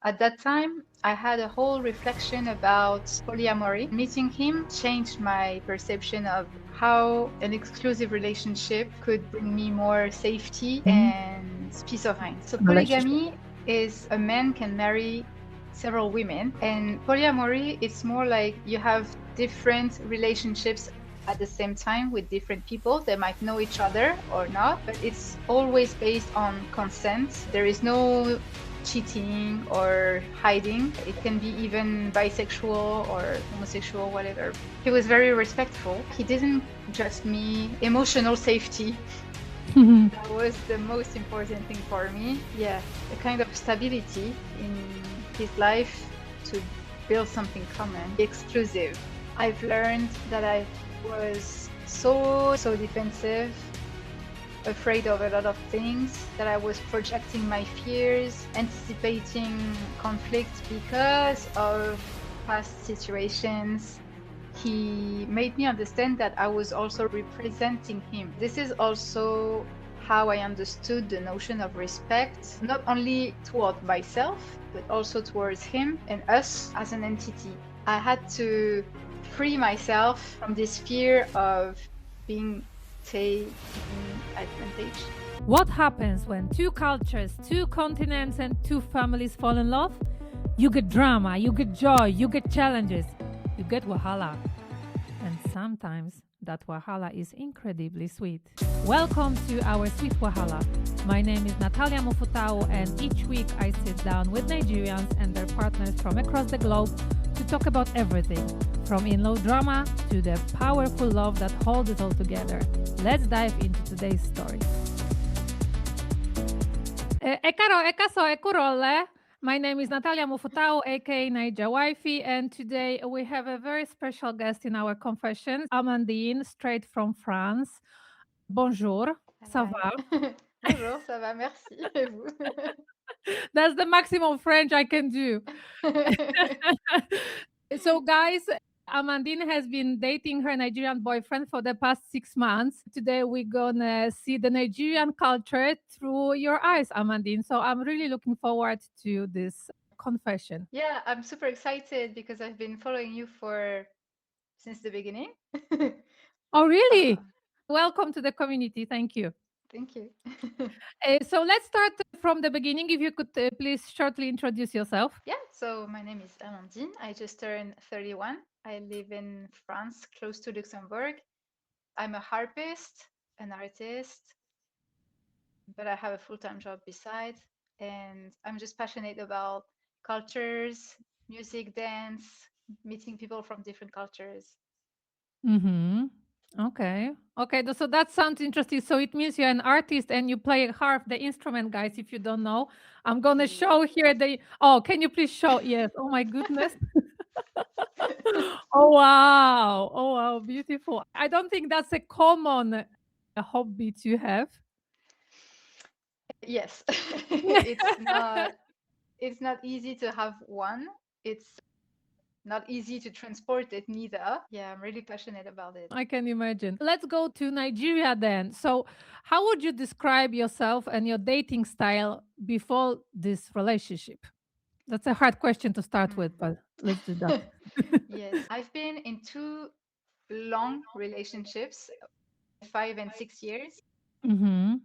At that time, I had a whole reflection about polyamory. Meeting him changed my perception of how an exclusive relationship could bring me more safety and peace of mind. So Relationship. polygamy is a man can marry several women, and polyamory it's more like you have different relationships at the same time with different people. They might know each other or not, but it's always based on consent. There is no cheating or hiding. It can be even bisexual or homosexual, whatever. He was very respectful. He didn't judge me. Emotional safety. That was the most important thing for me. Yeah, a kind of stability in his life to build something common, exclusive. I've learned that I was so defensive, afraid of a lot of things, that I was projecting my fears, anticipating conflict because of past situations. He made me understand that I was also representing him. This is also how I understood the notion of respect, not only toward myself, but also towards him and us as an entity. I had to free myself from this fear of being taken advantage. What happens when two cultures, two continents, and two families fall in love? You get drama, you get joy, you get challenges, you get wahala. And sometimes that wahala is incredibly sweet. Welcome to our Sweet Wahala. My name is Natalia Mufutao, and each week I sit down with Nigerians and their partners from across the globe to talk about everything, from in-law drama to the powerful love that holds it all together. Let's dive into today's story. Ekaro, ekaso, ekurole. My name is Natalia Mufutao, aka Naija Wifey, and today we have a very special guest in our confessions, Amandine, straight from France. Bonjour, ça va? Hi. Bonjour, ça va, merci. Et vous? That's the maximum French I can do. So, guys, Amandine has been dating her Nigerian boyfriend for the past 6 months. Today, we're gonna see the Nigerian culture through your eyes, Amandine. So, I'm really looking forward to this confession. Yeah, I'm super excited because I've been following you for since the beginning. Oh, Uh, really? Welcome to the community. Thank you. Thank you. So, let's start from the beginning. If you could please shortly introduce yourself. Yeah, so my name is Amandine. I just turned 31. I live in France, close to Luxembourg. I'm a harpist, an artist, but I have a full-time job beside. And I'm just passionate about cultures, music, dance, meeting people from different cultures. Mm-hmm. Okay. Okay. So that sounds interesting. So it means you're an artist and you play harp, the instrument, guys. If you don't know, I'm gonna show Yes. here the. Oh, can you please show? Yes. Oh my goodness. Oh wow. Oh wow. Beautiful. I don't think that's a common hobby to have. Yes. It's not easy to have one. It's not easy to transport it neither. Yeah, I'm really passionate about it. I can imagine. Let's go to Nigeria then. So, how would you describe yourself and your dating style before this relationship? That's a hard question to start with, Hmm. but let's do that. Yes, I've been in two long relationships, 5 and 6 years. Mhm.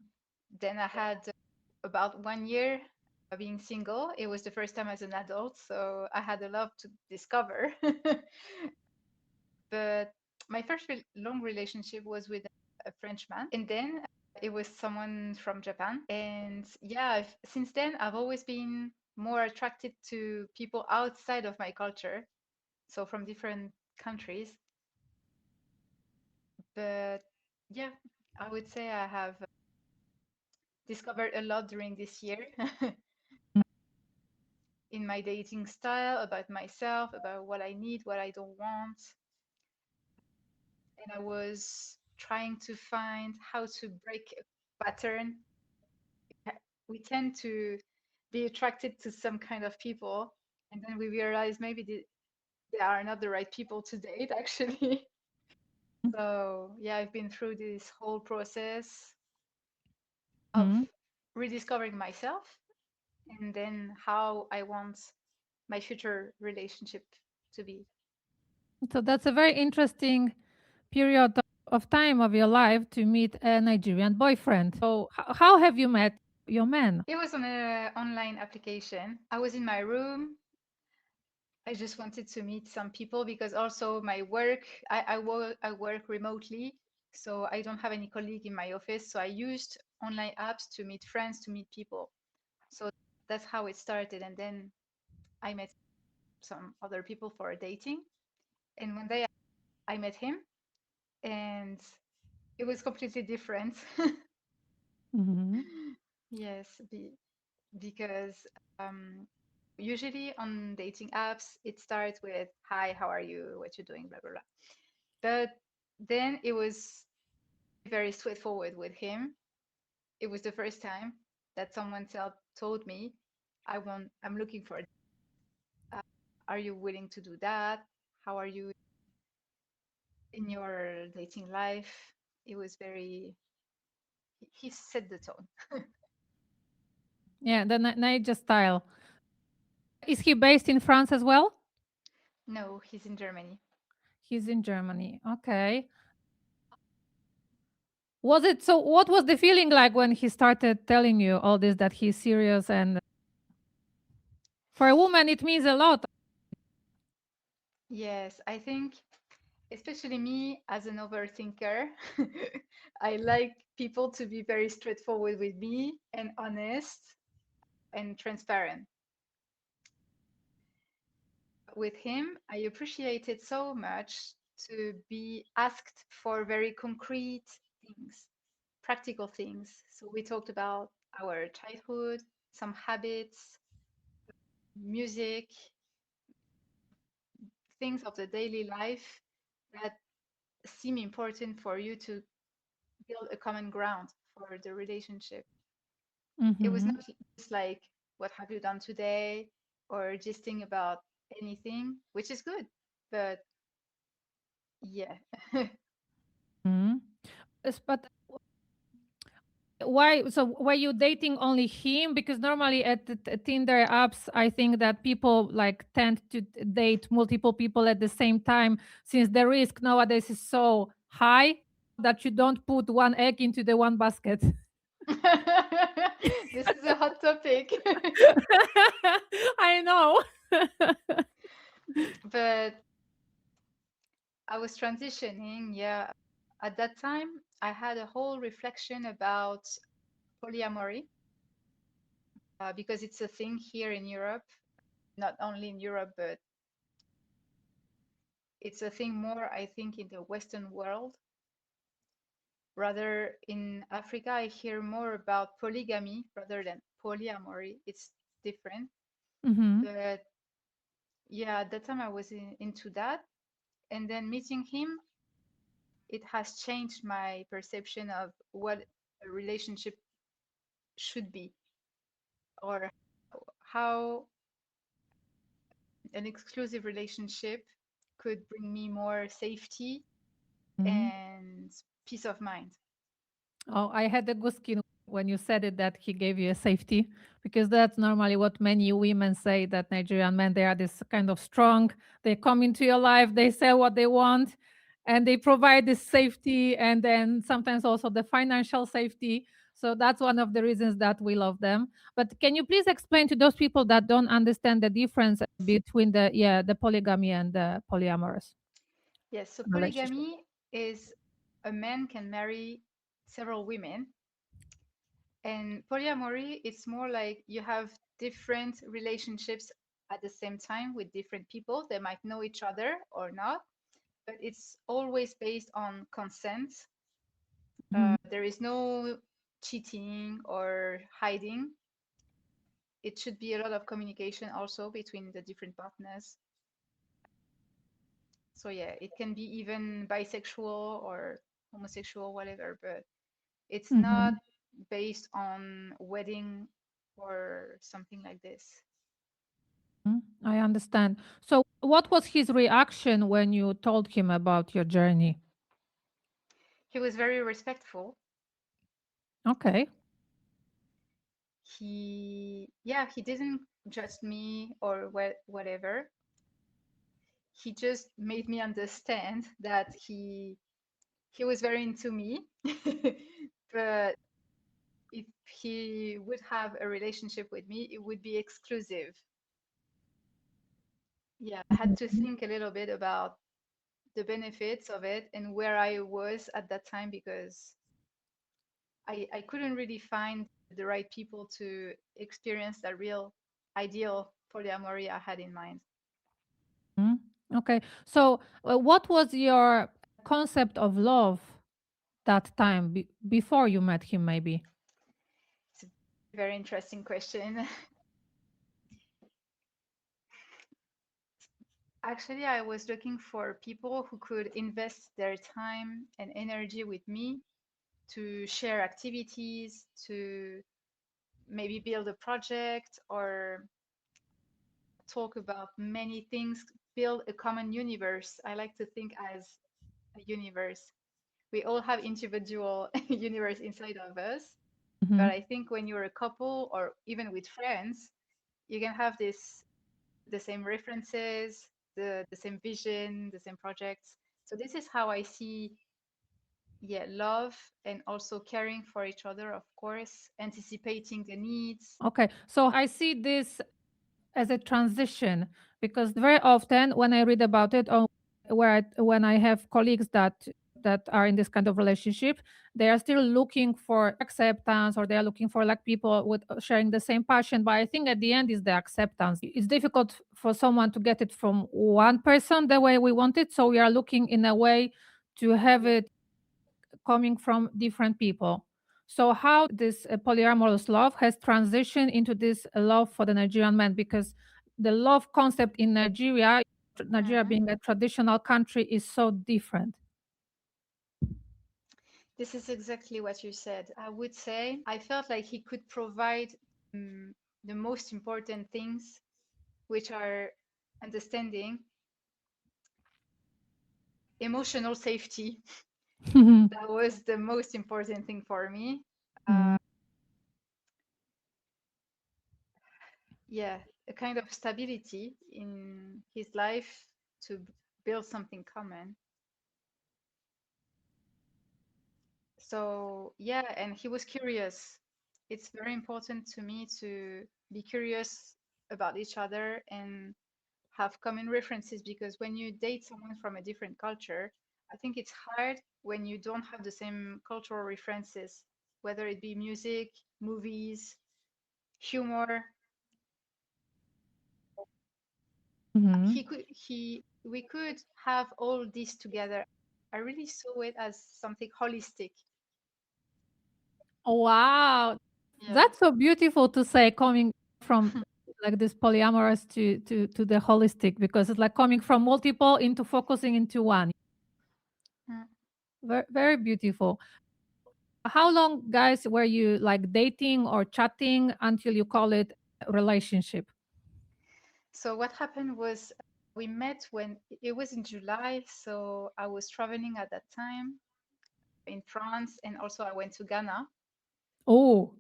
Then I had about 1 year being single. It was the first time as an adult, so I had a lot to discover. But my first long relationship was with a Frenchman, and then it was someone from Japan. And yeah, since then I've always been more attracted to people outside of my culture, so from different countries. But yeah, I would say I have discovered a lot during this year in my dating style, about myself, about what I need, what I don't want. And I was trying to find how to break a pattern. We tend to be attracted to some kind of people, and then we realize maybe they are not the right people to date, actually. So, yeah, I've been through this whole process of Mhm. rediscovering myself and then how I want my future relationship to be. So that's a very interesting period of time of your life to meet a Nigerian boyfriend. So how have you met your man? It was on an online application. I was in my room. I just wanted to meet some people because also my work, I work remotely, so I don't have any colleague in my office. So I used online apps to meet friends, to meet people. So that's how it started. And then I met some other people for dating. And one day I met him, and it was completely different. Hmm. Yes, because um, usually on dating apps, it starts with, "Hi, how are you? What you doing?" Blah blah blah. But then it was very straightforward with him. It was the first time that someone told me, I'm looking for. Uh, are you willing to do that? How are you in your dating life? It was very. He set the tone. Yeah, the Niger style. Is he based in France as well? No, he's in Germany. He's in Germany. Okay. Was it so? What was the feeling like when he started telling you all this that he's serious? And for a woman, it means a lot. Yes, I think especially me as an overthinker, I like people to be very straightforward with me and honest and transparent. With him, I appreciated so much to be asked for very concrete things, practical things. So we talked about our childhood, some habits, music, things of the daily life that seem important for you to build a common ground for the relationship. It was Hmm. not just like, what have you done today? Or just think about anything, which is good. But yeah. Hmm. But why? So were you dating only him? Because normally at the Tinder apps, I think that people like tend to date multiple people at the same time, since the risk nowadays is so high that you don't put one egg into the one basket. This is a hot topic. I know. But I was transitioning, yeah. At that time, I had a whole reflection about polyamory because it's a thing here in Europe, not only in Europe, but it's a thing more, I think, in the Western world. Rather, in Africa, I hear more about polygamy rather than polyamory. It's different. Hmm. But yeah, at that time, I was into that. And then meeting him, it has changed my perception of what a relationship should be, or how an exclusive relationship could bring me more safety and peace of mind. Oh, I had a good skin when you said it that he gave you a safety, because that's normally what many women say, that Nigerian men, they are this kind of strong. They come into your life, they say what they want, and they provide this safety, and then sometimes also the financial safety. So that's one of the reasons that we love them. But can you please explain to those people that don't understand the difference between the polygamy and the polyamorous Yes, so relationship? polygamy is a man can marry several women, and polyamory it's more like you have different relationships at the same time with different people. They might know each other or not, but it's always based on consent. Mhm. There is no cheating or hiding. It should be a lot of communication also between the different partners. So yeah, it can be even bisexual or homosexual, whatever, but it's not Mhm. based on wedding or something like this. I understand. So, what was his reaction when you told him about your journey? He was very respectful. Okay. he didn't judge me or whatever. He just made me understand that he was very into me, but if he would have a relationship with me, it would be exclusive. Yeah, I had to Mhm. think a little bit about the benefits of it and where I was at that time because I couldn't really find the right people to experience that real ideal polyamory I had in mind. Mhm. Okay. So, what was your concept of love that time before you met him, maybe? It's a very interesting question. Actually, I was looking for people who could invest their time and energy with me to share activities, to maybe build a project or talk about many things, build a common universe. I like to think as a universe. We all have individual universe inside of us, but Mhm. I think when you're a couple or even with friends, you can have the same references, the same vision, the same projects. So this is how I see, yeah, love and also caring for each other, of course, anticipating the needs. Okay. So, I see this as a transition because very often when I read about it or when I have colleagues that are in this kind of relationship, they are still looking for acceptance or they are looking for like people with sharing the same passion. But I think at the end is the acceptance. It's difficult for someone to get it from one person the way we want it. So we are looking in a way to have Yeah. it coming from different people. So how this polyamorous love has transitioned into this love for the Nigerian man? Because the love concept in Nigeria, Nigeria Mhm. being a traditional country, is so different. This is exactly what you said. I would say I felt like he could provide the most important things, which are understanding, emotional safety. That was the most important thing for me. Mm, Yeah, a kind of stability in his life to build something common. So, yeah, and he was curious. It's very important to me to be curious about each other and have common references because when you date someone from a different culture, I think it's hard when you don't have the same cultural references, whether it be music, movies, humor. mhm. We could have all this together. I really saw it as something holistic. Wow, Yeah. that's so beautiful to say, coming from like this polyamorous to the holistic, because it's like coming from multiple into focusing into one. Mm. Very, very beautiful. How long, guys, were you like dating or chatting until you call it a relationship? So what happened was we met when it was in July, so I was traveling at that time in France, and also I went to Ghana Oh,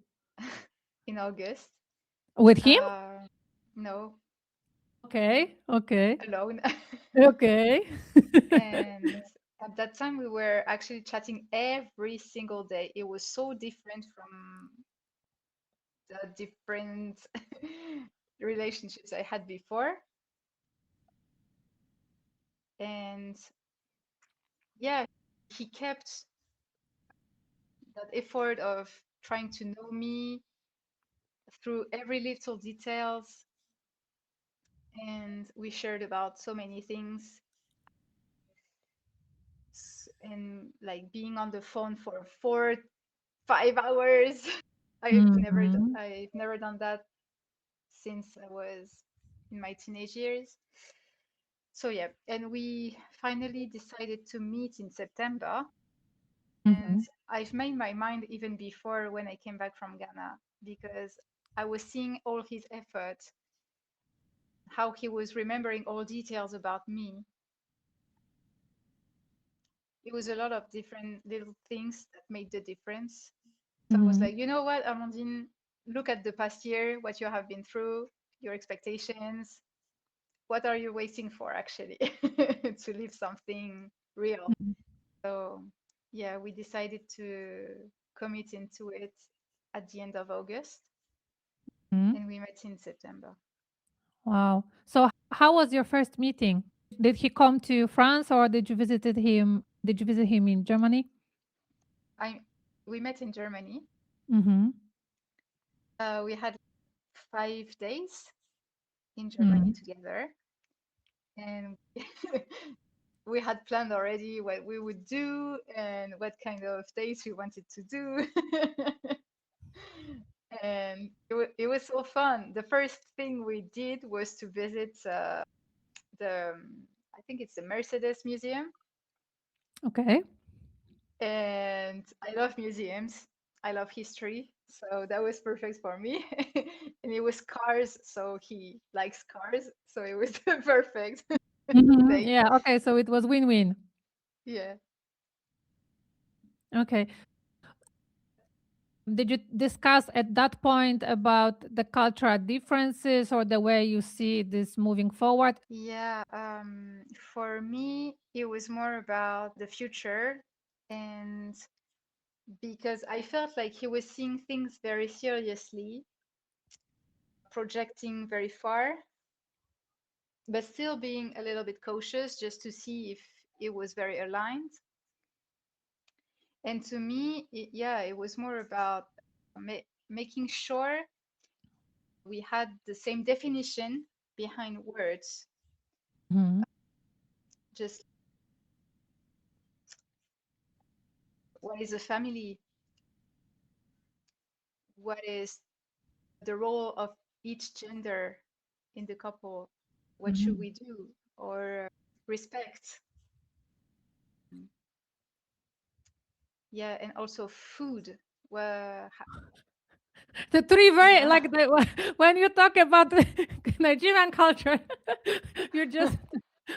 in August. with him? Uh, no, Okay, okay, alone. okay. And at that time, we were actually chatting every single day. It was so different from the different relationships I had before. And yeah, he kept that effort of trying to know me through every little details. And we shared about so many things and like being on the phone for 4, 5 hours. Mhm, I've never done that since I was in my teenage years. So yeah, and we finally decided to meet in September. And mhm, I've made my mind even before when I came back from Ghana because I was seeing all his effort, how he was remembering all details about me. It was a lot of different little things that made the difference. So I was mhm. like, you know what, Amandine? look at the past year, what you have been through, your expectations. What are you waiting for actually to live something real? So yeah, we decided to commit into it at the end of August, Mhm. and we met in September. Wow. So how was your first meeting? Did he come to France or did you visit him in Germany? I We met in Germany. Mm-hmm. We had 5 days in Germany Mm-hmm. together, and we had planned already what we would do and what kind of dates we wanted to do. And it was so fun. The first thing we did was to visit I think it's the Mercedes Museum. Okay. And I love museums. I love history. So that was perfect for me. And it was cars. So he likes cars. So it was perfect Mhm. date. Yeah, okay, so it was win-win. Yeah. Okay. Did you discuss at that point about the cultural differences or the way you see this moving forward? Yeah. For me, it was more about the future. And because I felt like he was seeing things very seriously, projecting very far, but still being a little bit cautious just to see if it was very aligned. And to me, yeah, it was more about making sure we had the same definition behind words. Mhm. Just what is a family? What is the role of each gender in the couple? What should Mhm. we do? Or respect. Yeah, and also food. Well, The three very yeah, like when you talk about the Nigerian culture, you just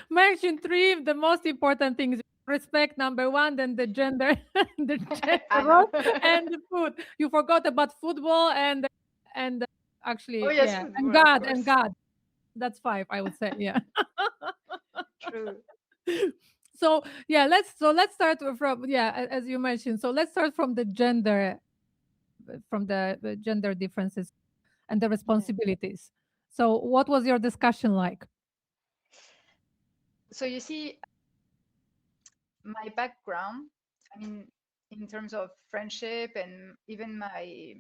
mentioned three of the most important things. Respect number one, then the gender, the gender I know. role, and the food. You forgot about football and Oh actually, yes, yeah, and football, of God and course. God. That's five, I would say. Yeah. True. So yeah, let's start from as you mentioned. So let's start from the gender, from the gender differences and the Yeah. responsibilities. So what was your discussion like? So you see, my background, I mean, in terms of friendship and even my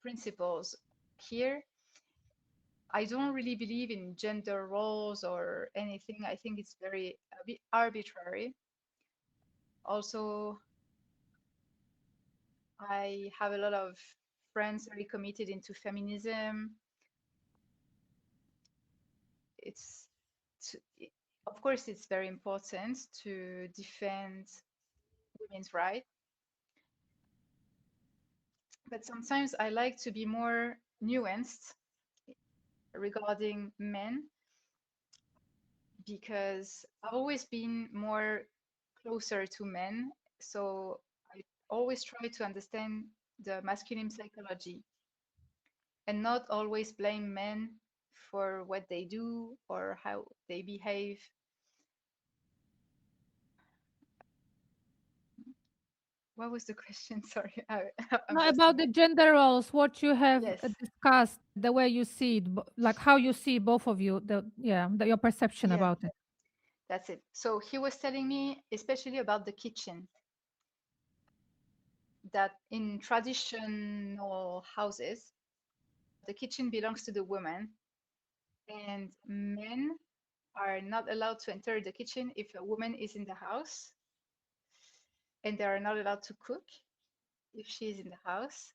principles here, I don't really believe in gender roles or anything. I think it's very a bit arbitrary. Also, I have a lot of friends very committed into feminism. It's, to, of course, it's very important to defend women's rights, but sometimes I like to be more nuanced regarding men because I've always been more closer to men. So I always try to understand the masculine psychology and not always blame men for what they do or how they behave. What was the question? Sorry, I'm No, just about in. the gender roles, what you have Yes, discussed, the way you see it, like how you see both of you, your perception yeah, about it. that's it. So he was telling me, especially about the kitchen, that in traditional houses, the kitchen belongs to the woman, and men are not allowed to enter the kitchen if a woman is in the house, and they are not allowed to cook if she is in the house.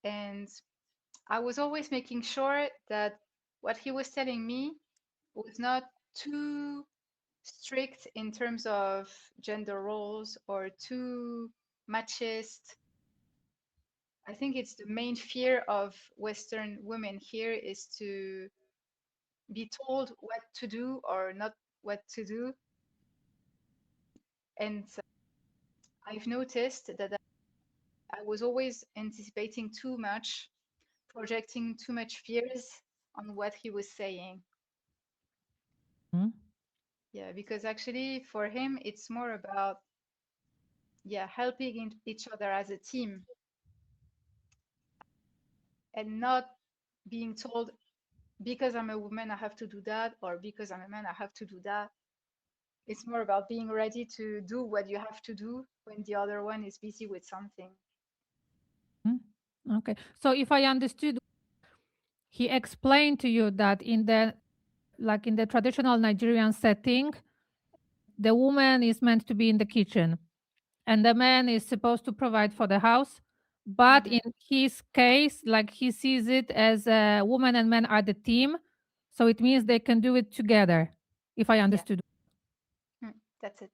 And I was always making sure that what he was telling me was not too strict in terms of gender roles or too machist. I think it's the main fear of Western women here is to be told what to do or not what to do. And I've noticed that I was always anticipating too much projecting too much fears on what he was saying. Mhm. Yeah, because actually for him, it's more about, yeah, helping each other as a team and not being told because I'm a woman, I have to do that, or because I'm a man, I have to do that. It's more about being ready to do what you have to do when the other one is busy with something. Mhm. Okay. So if I understood, he explained to you that in the like in the traditional Nigerian setting, the woman is meant to be in the kitchen and the man is supposed to provide for the house. But Hmm. in his case, like he sees it as a woman and man are the team. So it means they can do it together, if I Yeah, understood. that's it.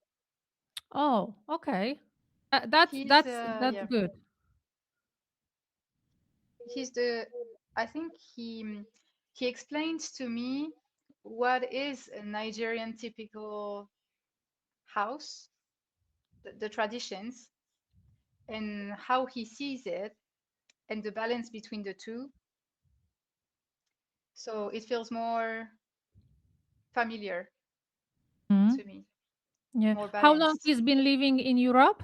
Oh, okay. That's He's that's that's yeah, good. he's the. I think he explains to me what is a Nigerian typical house, the traditions, and how he sees it, and the balance between the two. So it feels more familiar Mhm. to me, Yeah. more How long balanced. he's been living in Europe?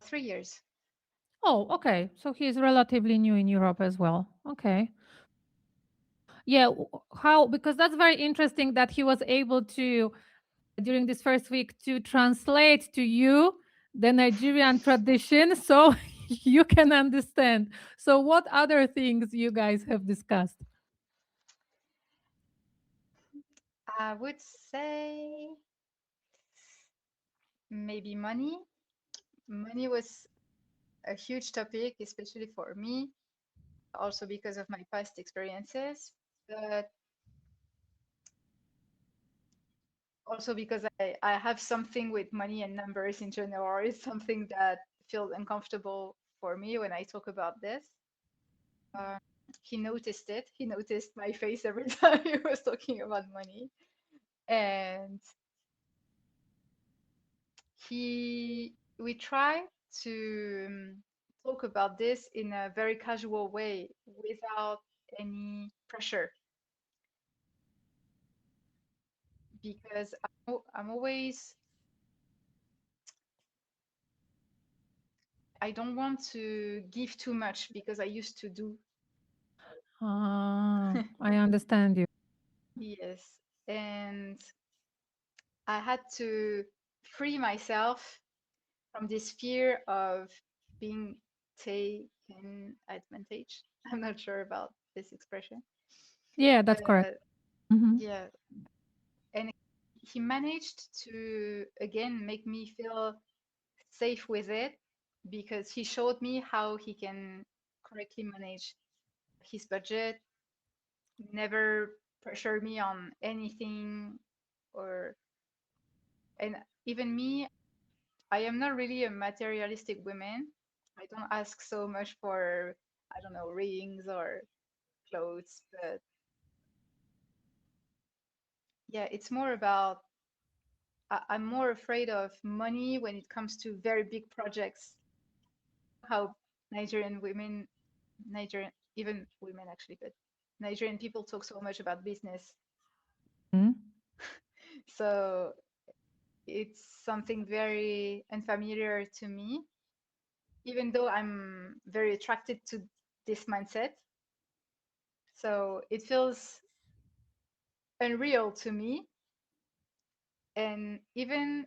3 years. Oh, okay. So he's relatively new in Europe as well. Okay. Yeah. How? Because that's very interesting that he was able to, during this first week, to translate to you the Nigerian tradition so you can understand. So, what other things you guys have discussed? I would say maybe money. Money was a huge topic, especially for me, also because of my past experiences, but also because I have something with money and numbers in general. It's something that feels uncomfortable for me when I talk about this. Um, he noticed it. He noticed my face every time he was talking about money. And we try to talk about this in a very casual way without any pressure because I'm always I don't want to give too much because I used to do. Ah, I understand you. Yes, and I had to free myself from this fear of being taken advantage. I'm not sure about this expression, Yeah, that's correct. but Hmm. yeah, and he managed to again make me feel safe with it because he showed me how he can correctly manage his budget, never pressure me on anything or and even me, I am not really a materialistic woman. I don't ask so much for I don't know rings or clothes, but yeah, it's more about I'm more afraid of money when it comes to very big projects. How Nigerian women, Nigerian, even women actually, but Nigerian people talk so much about business. Hmm. So it's something very unfamiliar to me, even though I'm very attracted to this mindset. So it feels unreal to me. And even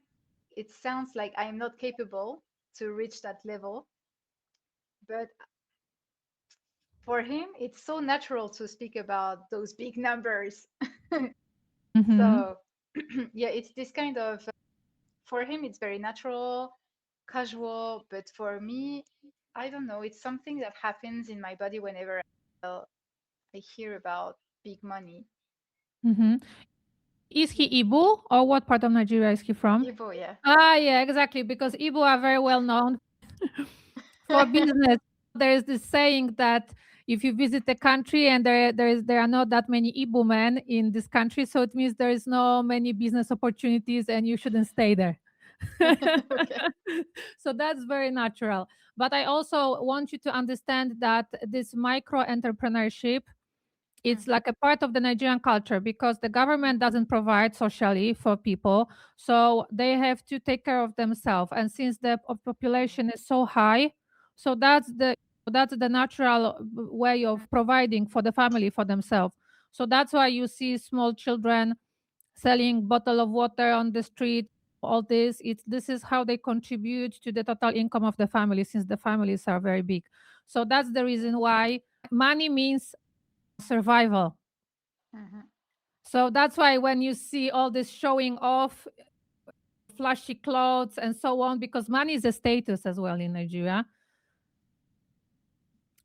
it sounds like I am not capable to reach that level. But for him, it's so natural to speak about those big numbers. Hmm. So yeah, it's this kind of for him it's very natural, casual, but for me, I don't know, it's something that happens in my body whenever I hear about big money. Hmm. Is he Yeah. Igbo or what part of Nigeria is he from? Ibo, yeah. Ah, yeah, exactly. Because Igbo are very well known for business. There is this saying that if you visit a country and there are not that many Igbo men in this country, so it means there is no many business opportunities and you shouldn't stay there. Okay. So that's very natural. But I also want you to understand that this micro entrepreneurship, it's like a part of the Nigerian culture because the government doesn't provide socially for people, so they have to take care of themselves. And since the population is so high, so that's the natural way of providing for the family for themselves. So that's why you see small children selling bottle of water on the street. All this is how they contribute to the total income of the family, since the families are very big. So that's the reason why money means survival. Mhm. So that's why when you see all this showing off, flashy clothes and so on, because money is a status as well in Nigeria.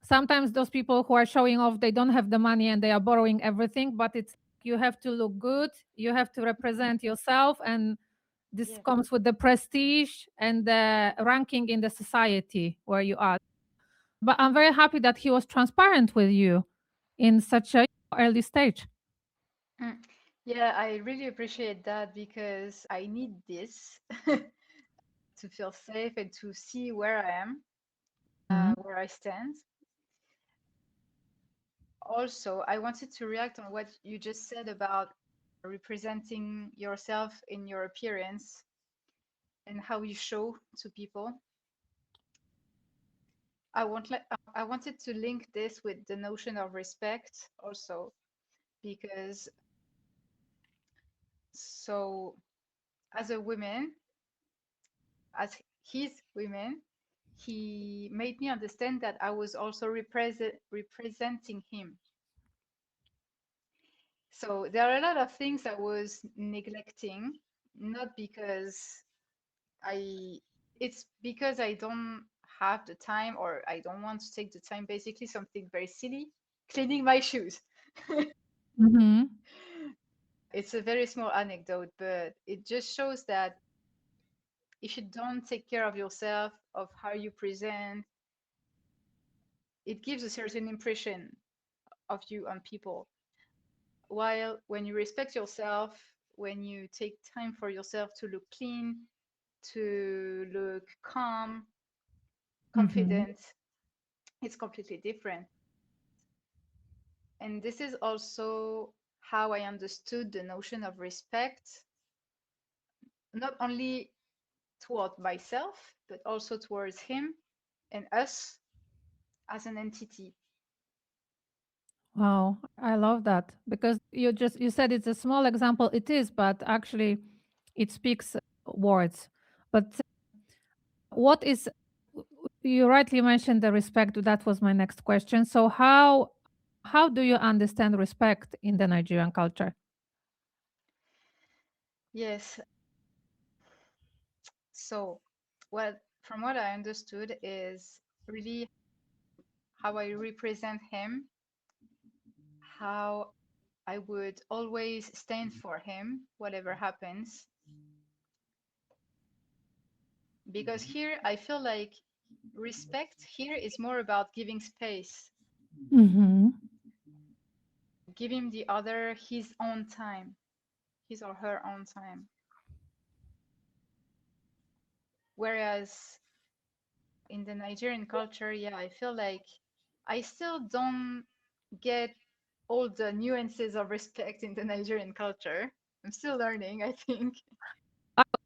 Sometimes those people who are showing off, they don't have the money and they are borrowing everything, but it's you have to look good, you have to represent yourself, and this Yeah. comes with the prestige and the ranking in the society where you are. But I'm very happy that he was transparent with you in such a early stage. Mm. Yeah, I really appreciate that because I need this to feel safe and to see where I am, Mhm. where I stand. Also, I wanted to react on what you just said about representing yourself in your appearance and how you show to people. I wanted to link this with the notion of respect also because so as a woman, as his women, he made me understand that I was also representing him. So there are a lot of things I was neglecting, not because I, it's because I don't have the time or I don't want to take the time, basically something very silly, cleaning my shoes. Mhm. It's a very small anecdote, but it just shows that if you don't take care of yourself, of how you present, it gives a certain impression of you on people. While when you respect yourself, when you take time for yourself to look clean, to look calm, Mhm. confident, it's completely different. And this is also how I understood the notion of respect, not only toward myself, but also towards him and us as an entity. Wow, I love that because you said it's a small example. It is, but actually, it speaks words. But what is you rightly mentioned the respect. That was my next question. So how do you understand respect in the Nigerian culture? Yes. So, from what I understood is really how I represent him, how I would always stand for him, whatever happens. Because here I feel like respect here is more about giving space, Mm-hmm. giving the other his own time, his or her own time. Whereas in the Nigerian culture, yeah, I feel like I still don't get all the nuances of respect in the Nigerian culture. I'm still learning, I think.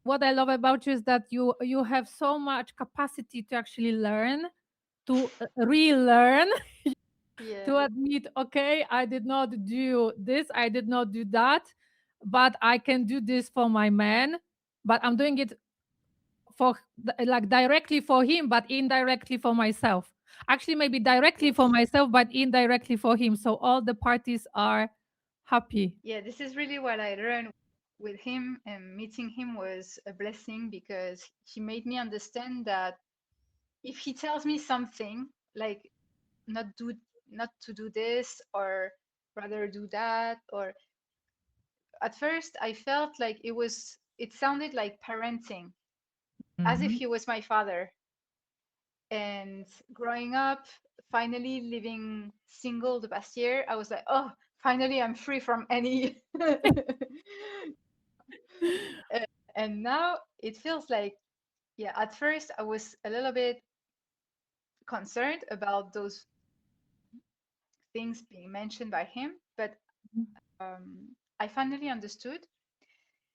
What I love about you is that you have so much capacity to actually learn, to relearn, Yeah. to admit, okay, I did not do this, I did not do that, but I can do this for my man, but I'm doing it for like directly for him, but indirectly for myself. Actually, maybe directly for Yes. myself, but indirectly for him. So all the parties are happy. Yeah, this is really what I learned with him, and meeting him was a blessing because he made me understand that if he tells me something like not do not to do this or rather do that, or at first I felt like it sounded like parenting, as if Mhm. he was my father. And growing up, finally living single the past year, I was like, oh, finally I'm free from any. And now it feels like, yeah, at first I was a little bit concerned about those things being mentioned by him, but I finally understood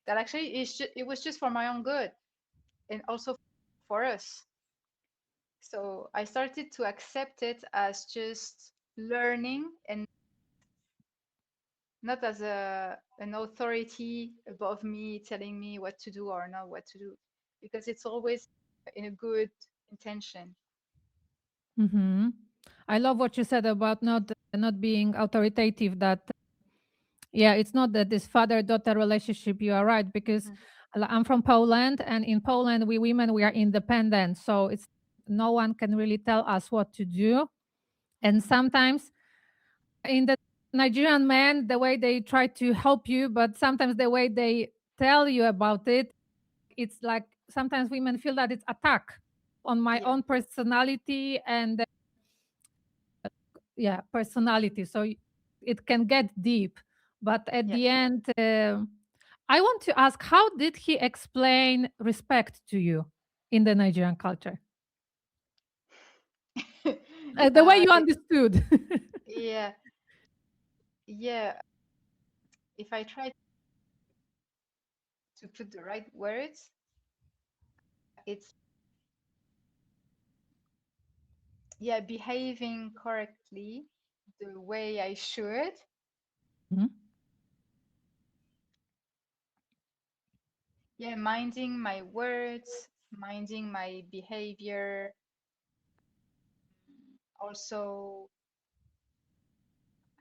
that actually it was just for my own good and also for us. So I started to accept it as just learning and not as an authority above me telling me what to do or not what to do, because it's always in a good intention. Mm-hmm. I love what you said about not being authoritative. That yeah, it's not that this father-daughter relationship. You are right because Mhm. I'm from Poland, and in Poland, we women we are independent, so it's no one can really tell us what to do. And sometimes in the Nigerian men, the way they try to help you, but sometimes the way they tell you about it, it's like sometimes women feel that it's attack on my Yeah, own personality and yeah, personality. So it can get deep. But at yes. the end, I want to ask, how did he explain respect to you in the Nigerian culture? The way you It, understood. yeah, yeah. If I try to put the right words, it's yeah, behaving correctly the way I should. Mhm. Yeah, minding my words, minding my behavior, also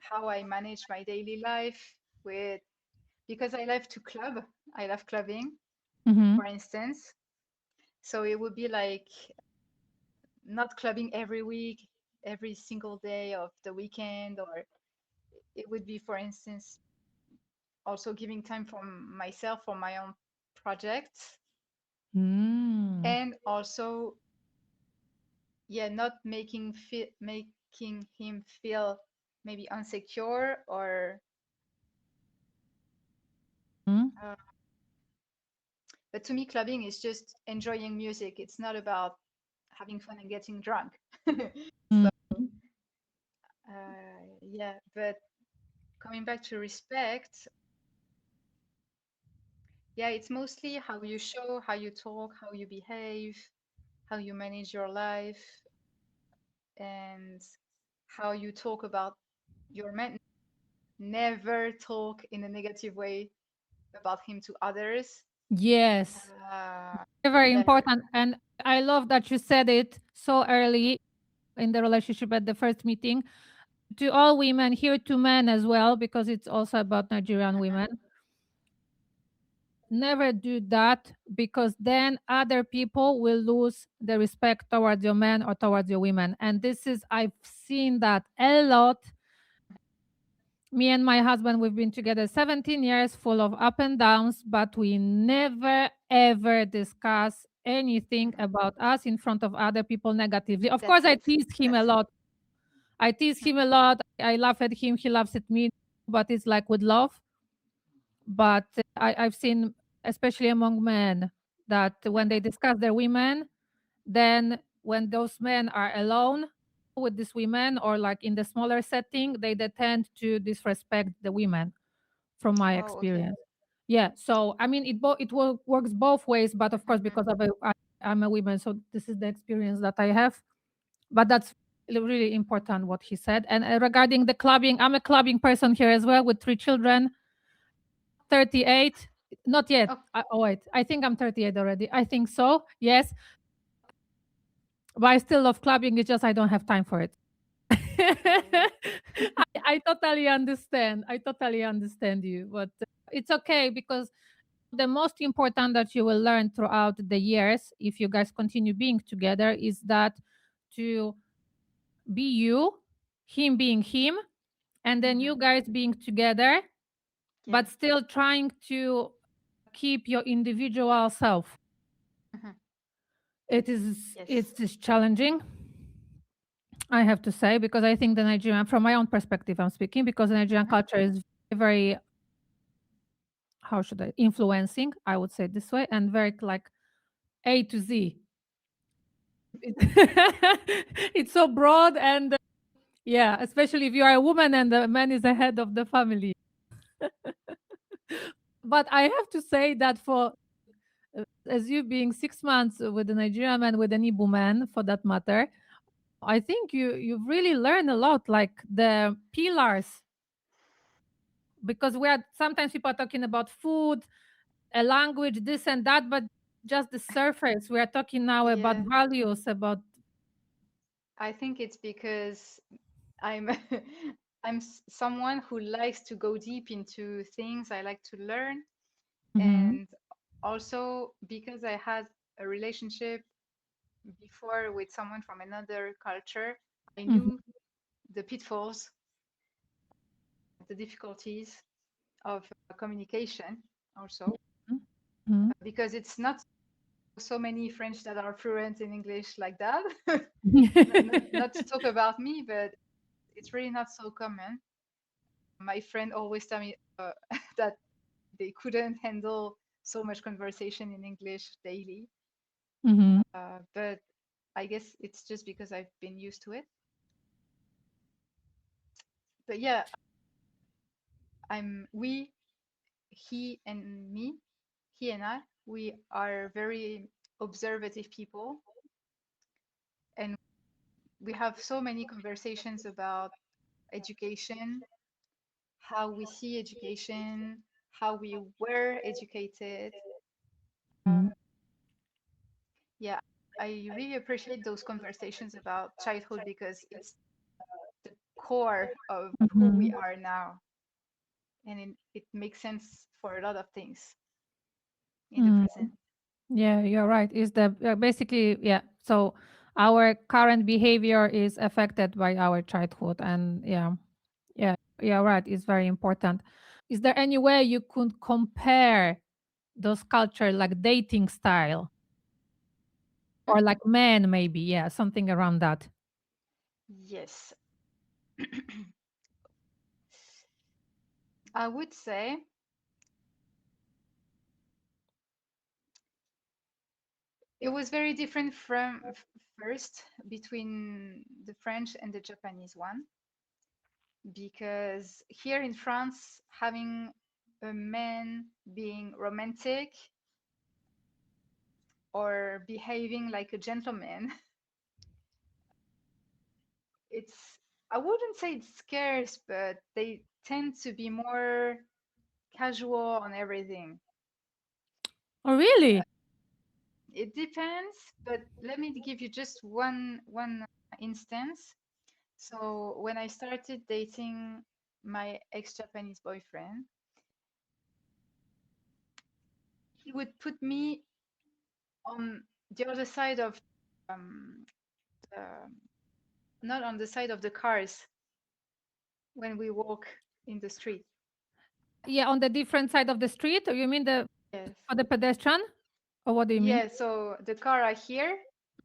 how I manage my daily life with because I love to club. I love clubbing, Mhm. for instance. So it would be like not clubbing every week, every single day of the weekend, or it would be, for instance, also giving time for myself for my own projects, Mm. and also, yeah, not making him feel maybe insecure or. Mm. Uh, but to me, clubbing is just enjoying music. It's not about having fun and getting drunk. Mm. So, yeah, but coming back to respect, yeah, it's mostly how you show, how you talk, how you behave, how you manage your life, and how you talk about your man. Never talk in a negative way about him to others. Yes. Uh, Very Never. important. And I love that you said it so early in the relationship at the first meeting. To all women, here to men as well, because it's also about Nigerian Mhm. women. Never do that because then other people will lose the respect towards your men or towards your women. And this is, I've seen that a lot. Me and my husband, we've been together 17 years, full of up and downs, but we never ever discuss anything Mhm. about us in front of other people negatively. Of course, That's I it. tease him a That's it. lot. I tease him a lot. I laugh at him. He laughs at me, but it's like with love. But I've seen, especially among men, that when they Mhm. discuss their women, then when those men are alone with these women or like in the smaller setting, they tend to disrespect the women from my Oh, okay. experience. Yeah. So I mean, works both ways, but of course, Mhm. because I'm a woman, so this is the experience that I have. But that's really important what he said. And regarding the clubbing, I'm a clubbing person here as well with 3 children. 38, not yet. Oh, Oh wait, I think I'm 38 already. I think so. Yes, but I still love clubbing. It's just I don't have time for it. okay. I totally understand. I totally understand you, but it's okay because the most important that you will learn throughout the years, if you guys continue being together, is that to be you, him being him, and then Mhm. you guys being together, Yeah. but still trying to keep your individual self. Mhm. It's Yes. just challenging, I have to say, because I think the Nigerian, from my own perspective, I'm speaking, because the Nigerian Mhm. culture is very, how should I, influencing, I would say this way, and very like A to Z. It's so broad and yeah, especially if you are a woman and the man is the head of the family. But I have to say that for as you being 6 months with a Nigerian man, with an Igbo man for that matter, I think you've really learned a lot, like the pillars, because we are sometimes people are talking about food, a language, this and that, but just the surface. We are talking now about Yeah, values, about. I think it's because I'm someone who likes to go deep into things. I like to learn, Mhm, and also because I had a relationship before with someone from another culture, I mhm, knew the pitfalls, the difficulties of communication also, mhm, because it's not so many French that are fluent in English like that. mhm. Not to talk about me, but it's really not so common. My friend always tell me that they couldn't handle so much conversation in English daily. Mhm. But I guess it's just because I've been used to it. But yeah, we, he and me, he and I, we are very observative people, and we have so many conversations about education, how we see education, how we were educated. Mhm. Yeah, I really appreciate those conversations about childhood because it's the core of who we Mhm. are now, and it makes sense for a lot of things in the Mm. present. Yeah, you're right. Is the basically, yeah. So our current behavior is affected by our childhood, and yeah, yeah, yeah, right. It's very important. Is there any way you could compare those culture, like dating style, or like men, maybe? Yeah, something around that. Yes, I would say it was very different from first between the French and the Japanese one, because here in France, having a man being romantic or behaving like a gentleman, it's, I wouldn't say it's scarce, but they tend to be more casual on everything. Oh, really? It depends, but let me give you just one instance. So when I started dating my ex-Japanese boyfriend, he would put me on the other side of um the, not on the side of the cars when we walk in the street. Yeah, on the different side of the street. Or you mean the Yes. for the pedestrian, or what do you mean? Yeah, so the car are here.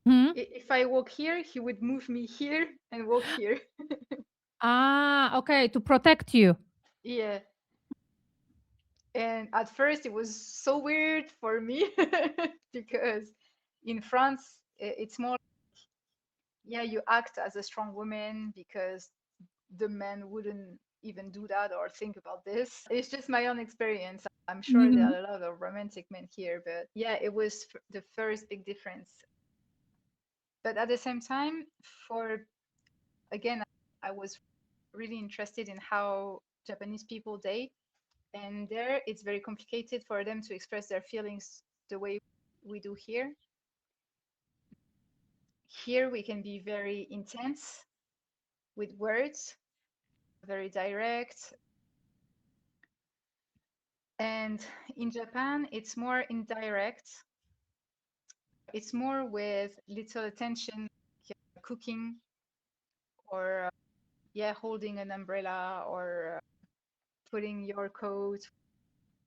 Hmm. If I walk here, he would move me here and walk here. Ah, okay, to protect you. Yeah. And at first it was so weird for me because in France it's more, yeah, you act as a strong woman because the men wouldn't even do that or think about this. It's just my own experience. I'm sure there Mhm. are a lot of romantic men here, but yeah, it was the first big difference. But at the same time, for again, I was really interested in how Japanese people date. And there, it's very complicated for them to express their feelings the way we do here. Here, we can be very intense with words, very direct. And in Japan, it's more indirect. It's more with little attention, like cooking or, yeah, holding an umbrella or putting your coat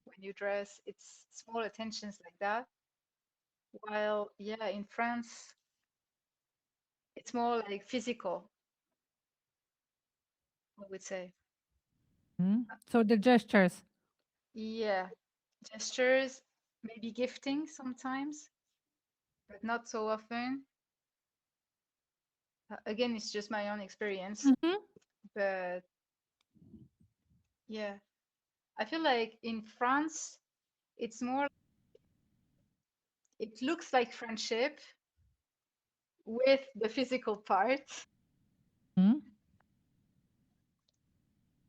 when you dress. It's small attentions like that. While, yeah, in France, it's more like physical, I would say. So the gestures. Yeah, gestures, maybe gifting sometimes, but not so often. Again, it's just my own experience, Mm-hmm. but yeah, I feel like in France, it's more, it looks like friendship with the physical part.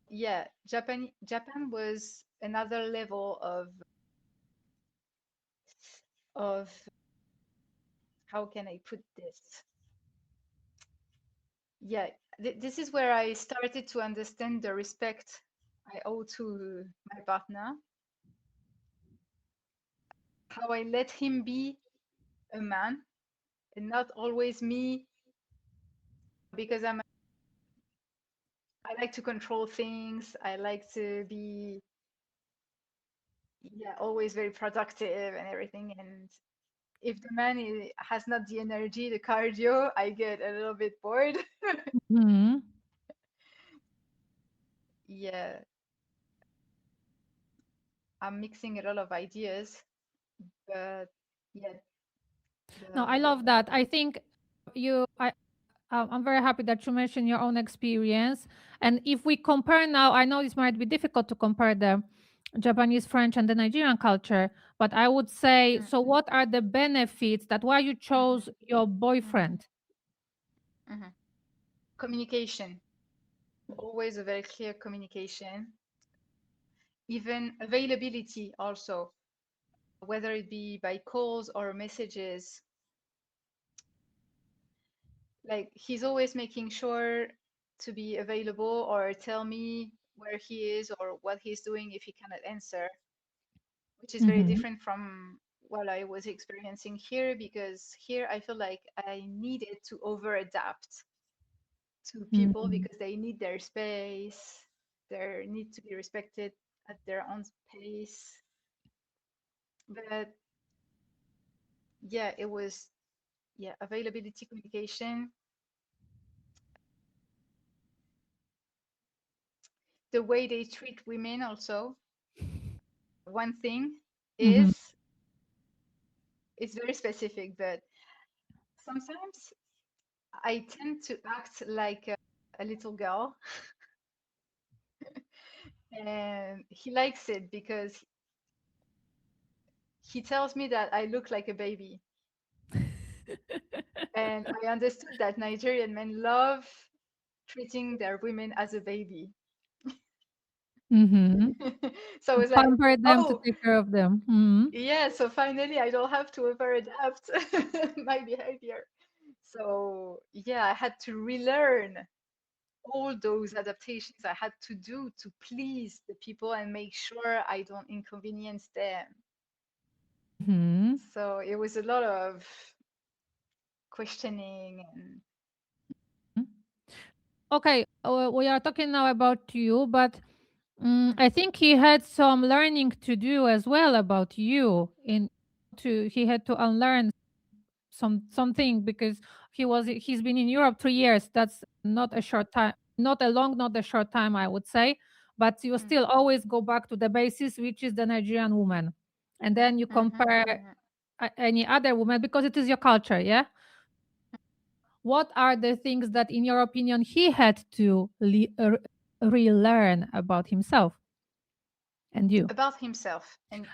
Yeah, Japan was another level of how can I put this? Yeah, this is where I started to understand the respect I owe to my partner, how I let him be a man and not always me, because I like to control things. I like to be, yeah, always very productive and everything. And if the man has not the energy, the cardio, I get a little bit bored. Mm-hmm. Yeah, I'm mixing a lot of ideas, but yeah, No, I the love that. I think I'm very happy that you mentioned your own experience. And if we compare now, I know this might be difficult to compare the Japanese, French, and the Nigerian culture, but I would say, mm, so what are the benefits that why you mhm, chose your mhm, boyfriend? mhm. Communication, always a very clear communication, even availability also, whether it be by calls or messages. Like he's always making sure to be available or tell me where he is or what he's doing if he cannot answer, which is very Mm-hmm. different from what I was experiencing here, because here I feel like I needed to over adapt to people Mm-hmm. because they need their space, they need to be respected at their own pace. But yeah, it was, yeah, availability, communication, the way they treat women also. One thing Mm-hmm. is, it's very specific, but sometimes I tend to act like a little girl, and he likes it because he tells me that I look like a baby. And I understood that Nigerian men love treating their women as a baby. Mm-hmm. So I was like, Pamper them to oh, take care of them. Mm-hmm. yeah, so finally I don't have to over adapt my behavior. So yeah, I had to relearn all those adaptations I had to do to please the people and make sure I don't inconvenience them. Mm-hmm. So it was a lot of questioning and Okay, we are talking now about you, but I think he had some learning to do as well about you. In to he had to unlearn something because he's been in Europe 3 years. That's not a short time, not a long, not a short time, I would say. But you mm, still always go back to the basis, which is the Nigerian woman, and then you mhm, compare mhm. any other woman because it is your culture, yeah. What are the things that, in your opinion, he had to relearn about himself and you? About himself and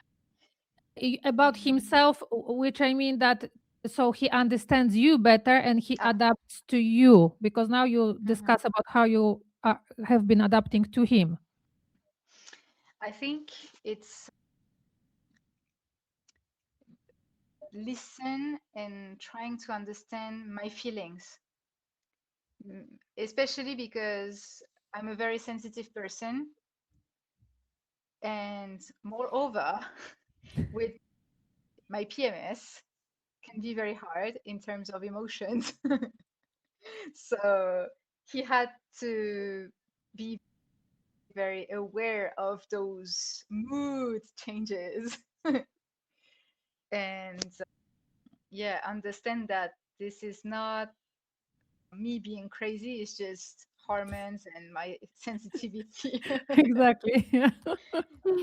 About mm, himself, which I mean that so he understands you better and he ah, adapts to you because now you mhm. discuss about how you have been adapting to him. I think it's listen and trying to understand my feelings. Especially because I'm a very sensitive person, and moreover, with my PMS, can be very hard in terms of emotions. So he had to be very aware of those mood changes and yeah, understand that this is not me being crazy, it's just hormones and my sensitivity. Exactly. Yeah.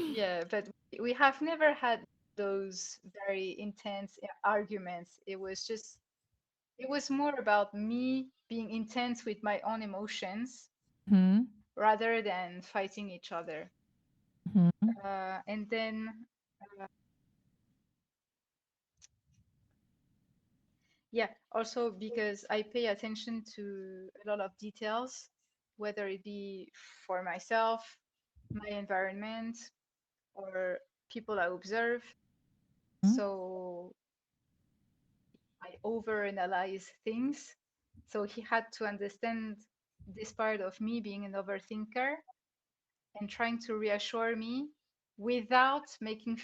Yeah, but we have never had those very intense arguments. it was more about me being intense with my own emotions Hmm. rather than fighting each other. Hmm. And then, uh, yeah, also because I pay attention to a lot of details, whether it be for myself, my environment, or people I observe. So I overanalyze things. So he had to understand this part of me being an overthinker and trying to reassure me without making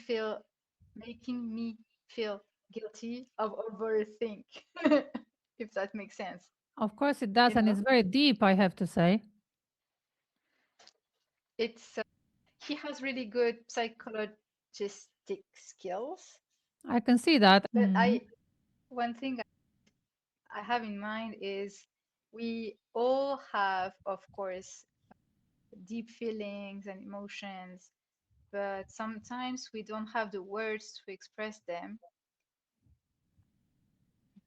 me feel guilty of overthink. If that makes sense. Of course it does, You and know, it's very deep, I have to say. it's he has really good psychologistic skills. I can see that. But I one thing I have in mind is we all have, of course, deep feelings and emotions, but sometimes we don't have the words to express them.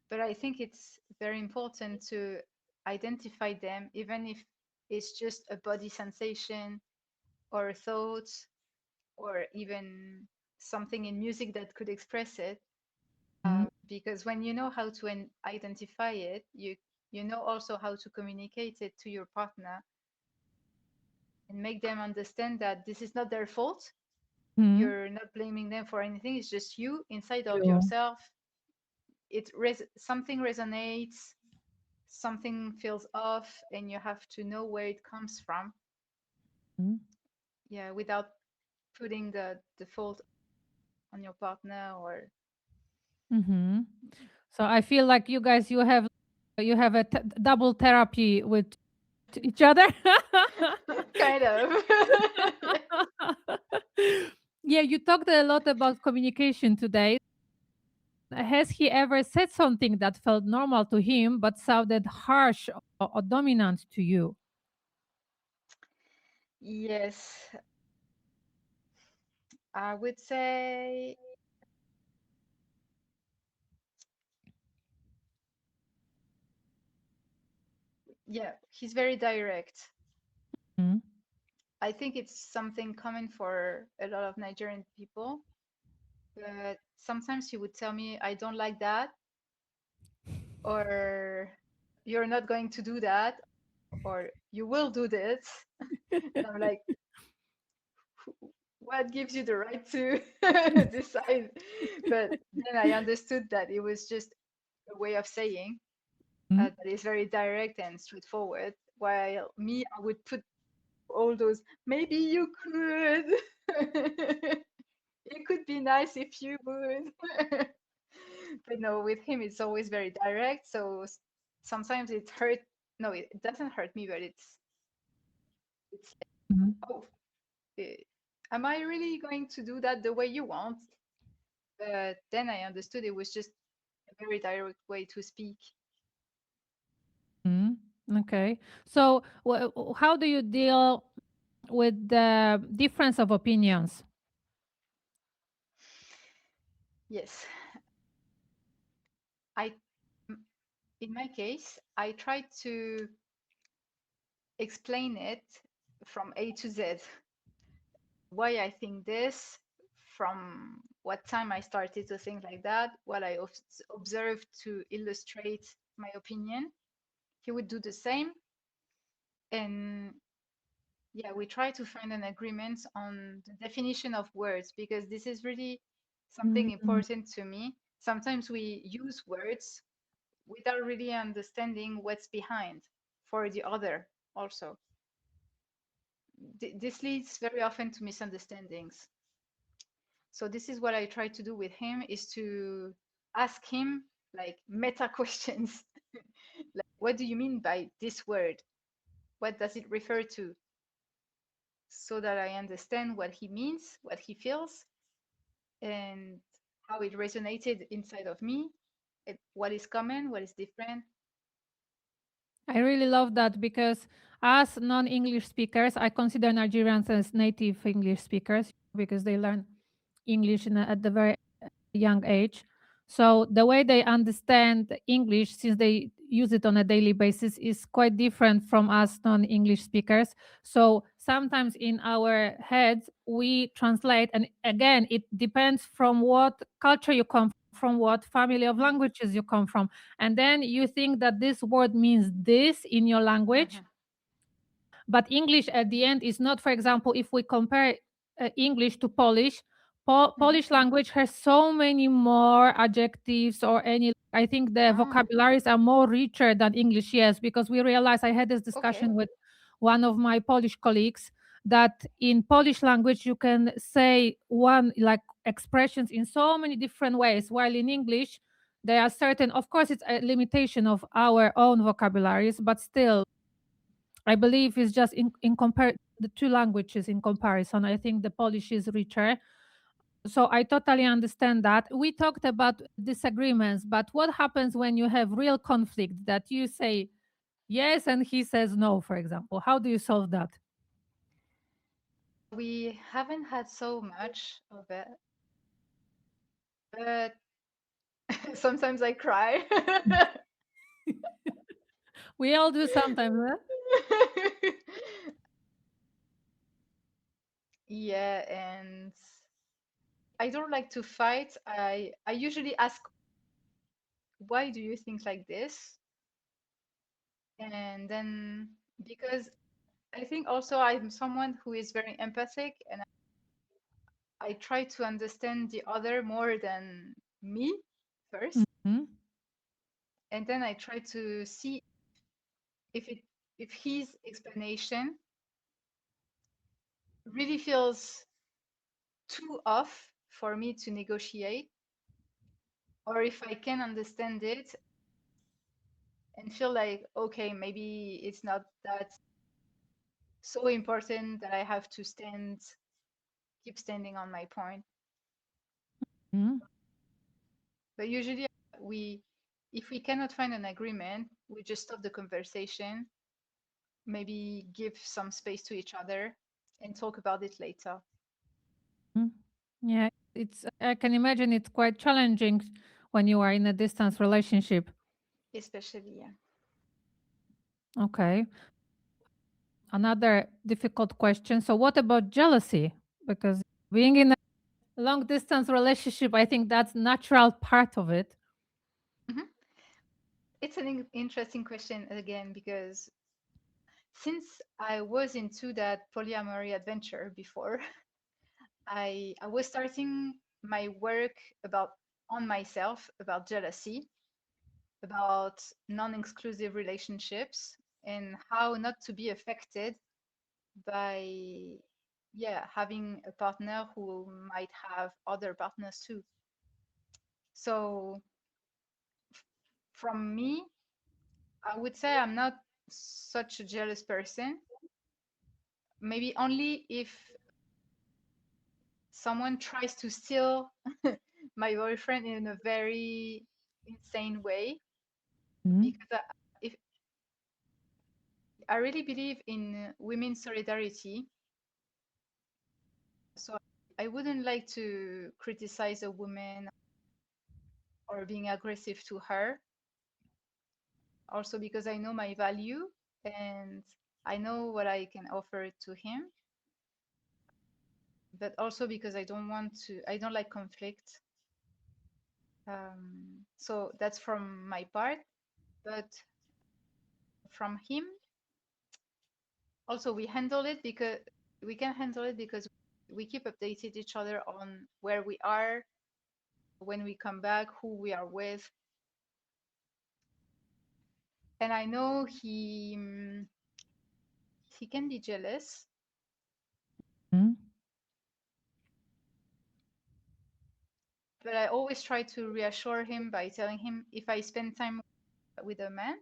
But I think it's very important to identify them, even if it's just a body sensation or a thought or even something in music that could express it. Because when you know how to identify it, you know also how to communicate it to your partner and make them understand that this is not their fault. Mhm. You're not blaming them for anything. It's just you inside of You. yourself. Something resonates, something feels off, and you have to know where it comes from. Mhm. Yeah, without putting the fault on your partner or Mhm. So I feel like you guys, you have a double therapy with each other. kind of. Yeah. Yeah, you talked a lot about communication today. Has he ever said something that felt normal to him but sounded harsh or dominant to you? Yes, I would say, yeah, he's very direct. Mhm. I think it's something common for a lot of Nigerian people, but sometimes he would tell me, I don't like that, or you're not going to do that, or you will do this. And I'm like, what gives you the right to decide? But then I understood that it was just a way of saying Mhm. that is very direct and straightforward. While me, I would put all those, maybe you could. It could be nice if you would. But no, with him, it's always very direct. So sometimes it hurt. No, it doesn't hurt me, but it's Mhm. like, oh, eh, am I really going to do that the way you want? But then I understood it was just a very direct way to speak. Mhm. Okay. So, how do you deal with the difference of opinions? Yes, I, m- in my case, I tried to explain it from A to Z. Why I think this, from what time I started to think like that, what I observed to illustrate my opinion. He would do the same. And yeah, we try to find an agreement on the definition of words because this is really something Mhm. important to me. Sometimes we use words without really understanding what's behind for the other also. This leads very often to misunderstandings. So this is what I try to do with him is to ask him like meta questions. Like, what do you mean by this word? What does it refer to? So that I understand what he means, what he feels, and how it resonated inside of me, what is common, what is different. I really love that because as non-English speakers, I consider Nigerians as native English speakers because they learn English at the very young age. So the way they understand English, since they use it on a daily basis, is quite different from us non-English speakers. So sometimes in our heads we translate, and again, it depends from what culture you come from, what family of Mhm, languages you come from, and then you think that this word means this in your language, mhm, but English at the end is not. For example, if we compare English to Polish, mhm. Polish language has so many more adjectives or any. I think the Ah, vocabularies are more richer than English. Yes, because we realize, I had this okay. discussion with one of my Polish colleagues, that in Polish language you can say one like expressions in so many different ways, while in English there are certain. Of course, it's a limitation of our own vocabularies, but still I believe it's just in compare the two languages in comparison. I think the Polish is richer. So I totally understand that. We talked about disagreements, but what happens when you have real conflict that you say yes and he says no, for example? How do you solve that? We haven't had so much of it, but sometimes I cry. We all do sometimes, huh? Yeah, and I don't like to fight. I usually ask, why do you think like this? And then because I think also I'm someone who is very empathic and I try to understand the other more than me first. Mhm. And then I try to see if it if his explanation really feels too off for me to negotiate, or if I can understand it and feel like, okay, maybe it's not that so important that I have to keep standing on my point. Mhm. But usually, we, if we cannot find an agreement, we just stop the conversation, maybe give some space to each other, and talk about it later. Mhm. Yeah, it's. I can imagine it's quite challenging when you are in a distance relationship. Especially, yeah. Okay. Another difficult question. So, what about jealousy? Because being in a long distance relationship, I think that's natural part of it. Mhm. It's an interesting question again because since I was into that polyamory adventure before, I was starting my work about on myself about jealousy, about non-exclusive relationships, and how not to be affected by, yeah, having a partner who might have other partners too. So from me, I would say I'm not such a jealous person. Maybe only if someone tries to steal my boyfriend in a very insane way, Mhm. because if I really believe in women's solidarity, so I wouldn't like to criticize a woman or being aggressive to her. Also because I know my value and I know what I can offer to him, but also because I don't like conflict. So that's from my part, but from him, also we can handle it because we keep updated each other on where we are, when we come back, who we are with. And I know he can be jealous, Mhm. but I always try to reassure him by telling him if I spend time with a man,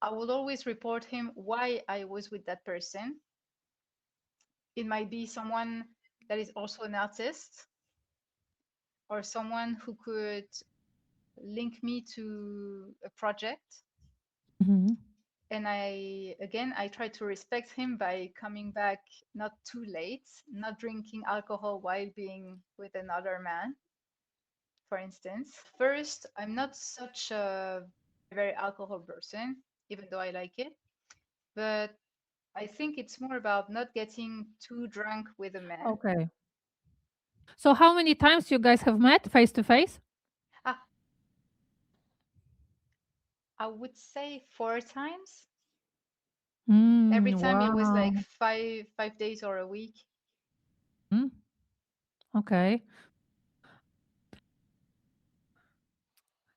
I will always report him why I was with that person. It might be someone that is also an artist or someone who could link me to a project. Mhm. And I try to respect him by coming back not too late, not drinking alcohol while being with another man. For instance, first, I'm not such a very alcohol person, even though I like it. But I think it's more about not getting too drunk with a man. Okay. So how many times you guys have met face to face? Ah, I would say 4 times. Every time it was like Wow. 5 days or a week. Mm, okay.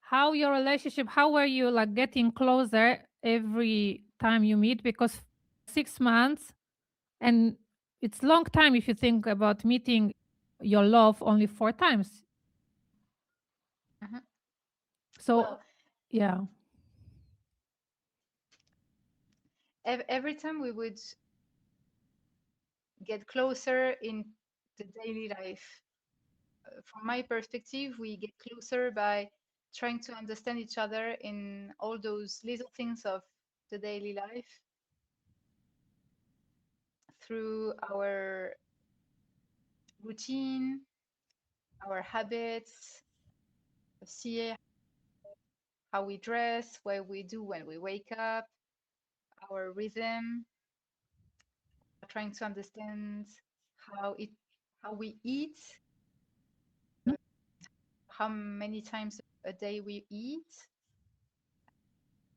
How your relationship, how were you like getting closer every time you meet? Because 6 months, and it's long time if you think about meeting your love only 4 times. Mhm. So Well, yeah. every time we would get closer in the daily life. From my perspective, we get closer by trying to understand each other in all those little things of the daily life through our routine, our habits, see how we dress, what we do when we wake up, our rhythm, trying to understand how it how we eat, Mhm. how many times a day we eat,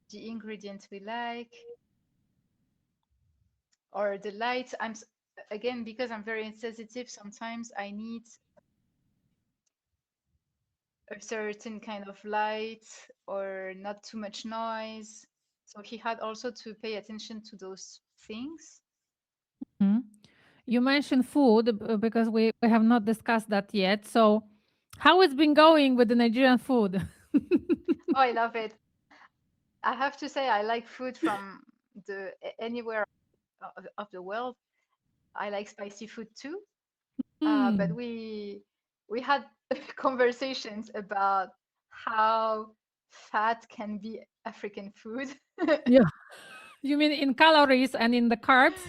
the ingredients we like, or the light. Again, because I'm very sensitive, sometimes I need a certain kind of light or not too much noise. So he had also to pay attention to those things. Mhm. You mentioned food because we have not discussed that yet. So how it's been going with the Nigerian food? Oh, I love it. I have to say, I like food from anywhere of the world. I like spicy food too. But Mm. we had conversations about how fat can be African food. Yeah. You mean in calories and in the carbs?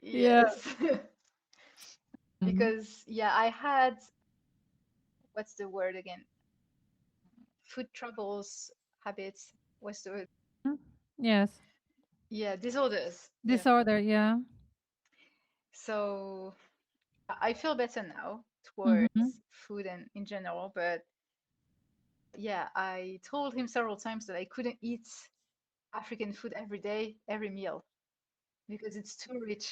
Yeah. Yes. Mhm. Because yeah, I had, what's the word again? Food troubles, habits. What's the word? Mm. Yes. Yeah, disorders. Yeah. Disorder, yeah. So I feel better now Mhm. towards food and in general, but yeah, I told him several times that I couldn't eat African food every day, every meal, because it's too rich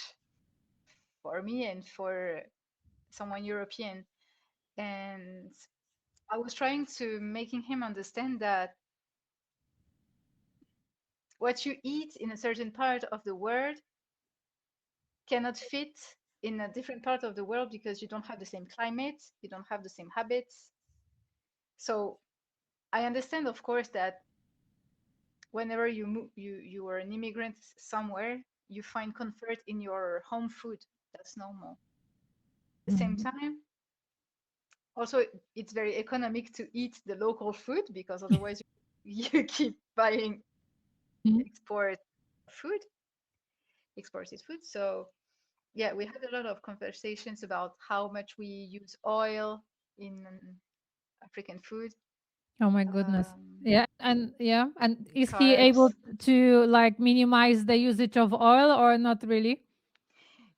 for me and for someone European. And I was trying to making him understand that what you eat in a certain part of the world cannot fit in a different part of the world because you don't have the same climate, you don't have the same habits. So I understand, of course, that whenever you are an immigrant somewhere, you find comfort in your home food. That's normal. At the same Mhm. time, also it's very economic to eat the local food because otherwise you keep buying Mhm. export food, exported food. So yeah, we had a lot of conversations about how much we use oil in African food, Oh my goodness. um, Yeah, and yeah, and is he able carbs. to like minimize the usage of oil or not really?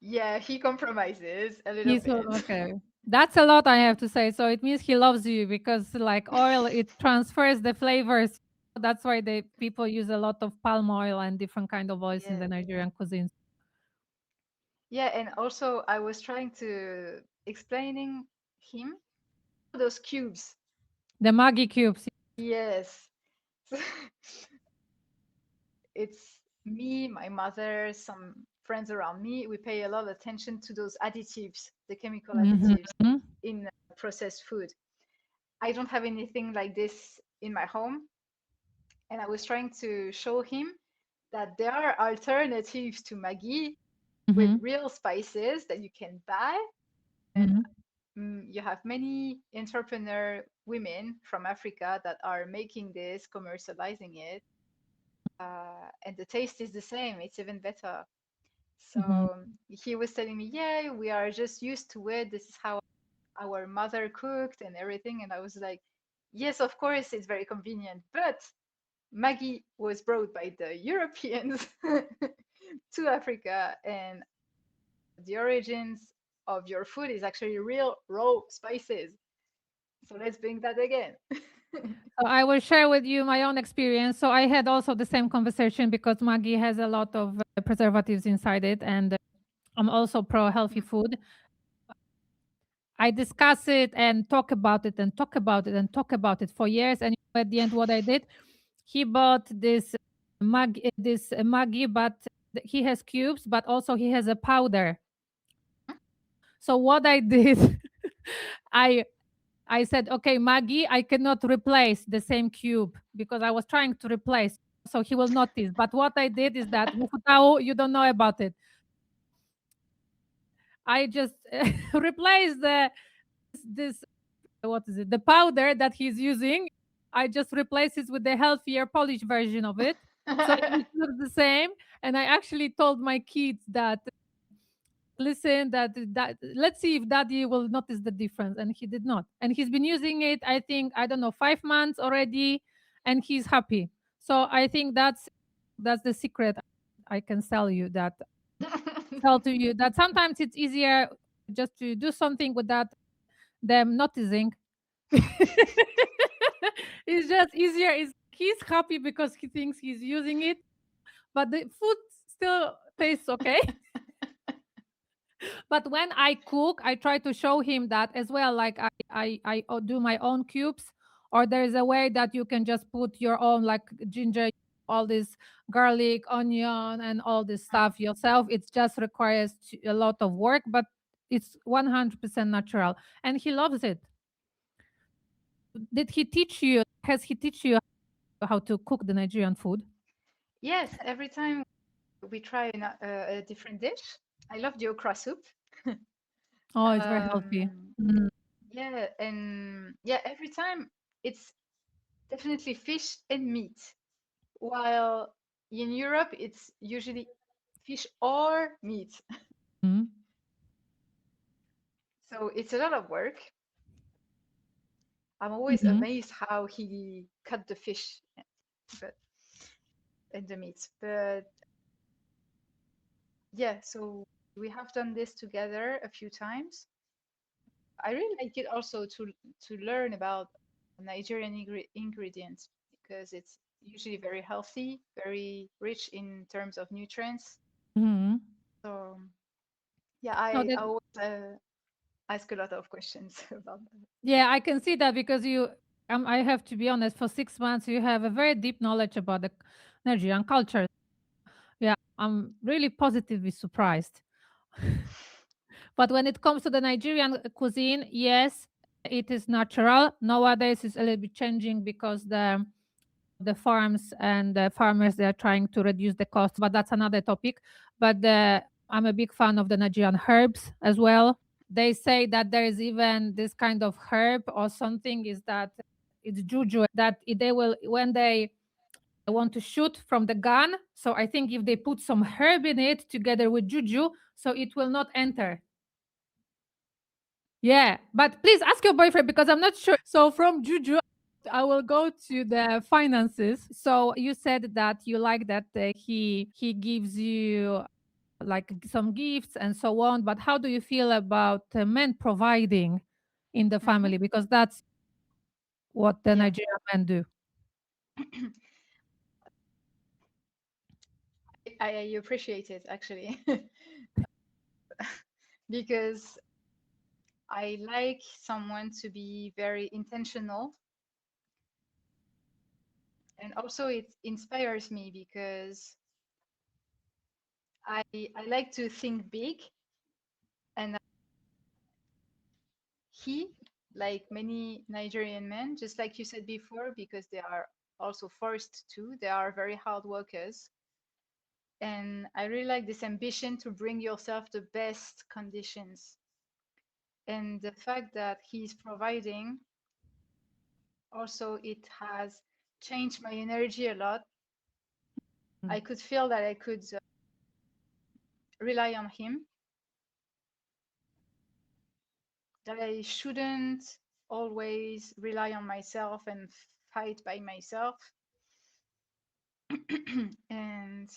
Yeah, he compromises a little He's bit. okay. That's a lot I have to say. So it means he loves you because like oil, it transfers the flavors. That's why the people use a lot of palm oil and different kind of oils in the Yes. Nigerian cuisine. Yeah, and also I was trying to explaining him those cubes. The Maggi cubes. Yes. It's me, my mother, some friends around me. We pay a lot of attention to those additives, the chemical additives Mhm. in processed food. I don't have anything like this in my home. And I was trying to show him that there are alternatives to Maggi with Mhm. real spices that you can buy. And Mhm. you have many entrepreneur women from Africa that are making this, commercializing it. And the taste is the same, it's even better. Mhm. So he was telling me, yeah, we are just used to it. This is how our mother cooked and everything. And I was like, yes, of course, it's very convenient, but Maggie was brought by the Europeans to Africa, and the origins of your food is actually real raw spices. So let's bring that again. So I will share with you my own experience. So I had also the same conversation because Maggi has a lot of preservatives inside it, and I'm also pro healthy food. I discuss it and talk about it and talk about it and talk about it for years. And at the end, what I did, he bought Maggi, but he has cubes, but also he has a powder. So what I did, I I said, okay, Maggie, I cannot replace the same cube because I was trying to replace, so he will notice. But what I did is that Mufutao, you don't know about it. I just replaced this what is it? The powder that he's using. I just replaced it with the healthier Polish version of it. So it looks the same. And I actually told my kids that listen that let's see if daddy will notice the difference, and he did not, and he's been using it, I think, I don't know, 5 months already, and he's happy. So I think that's the secret I can sell you, that tell to you, that sometimes it's easier just to do something without them noticing. It's just easier, is he's happy because he thinks he's using it, but the food still tastes okay. But when I cook, I try to show him that as well. Like I do my own cubes, or there is a way that you can just put your own, like ginger, all this garlic, onion, and all this stuff yourself. It just requires a lot of work, but it's 100% natural, and he loves it. Did he teach you? Has he teach you how to cook the Nigerian food? Yes, every time we try a different dish. I love the okra soup. Oh, it's very healthy. Um, Mhm. yeah, and yeah, every time it's definitely fish and meat. While in Europe, it's usually fish or meat. Mhm. So it's a lot of work. I'm always Mhm. amazed how he cut the fish, but and the meat. But yeah, so we have done this together a few times. I really like it also to learn about Nigerian ingredients because it's usually very healthy, very rich in terms of nutrients. Mhm. So yeah, No, I that always ask a lot of questions about that. yeah, I can see that because you, I have to be honest, for 6 months, you have a very deep knowledge about the Nigerian culture. Yeah, I'm really positively surprised. But when it comes to the Nigerian cuisine, yes, it is natural. Nowadays, it's a little bit changing because the farms and the farmers, they are trying to reduce the cost, but that's another topic. But I'm a big fan of the Nigerian herbs as well. They say that there is even this kind of herb or something, is that it's juju, that they will, when they want to shoot from the gun, so I think if they put some herb in it together with juju, so it will not enter. Yeah, but please ask your boyfriend because I'm not sure. So from juju, I will go to the finances. So you said that you like that he gives you like some gifts and so on. But how do you feel about men providing in the Hmm. family? Because that's what the Yeah, Nigerian men do. I appreciate it actually because I like someone to be very intentional, and also it inspires me because I like to think big, and he, like many Nigerian men, just like you said before, because they are also forced to, they are very hard workers. And I really like this ambition to bring yourself the best conditions. And the fact that he's providing, also, it has changed my energy a lot. Mm. I could feel that I could rely on him, that I shouldn't. always rely on myself and fight by myself. And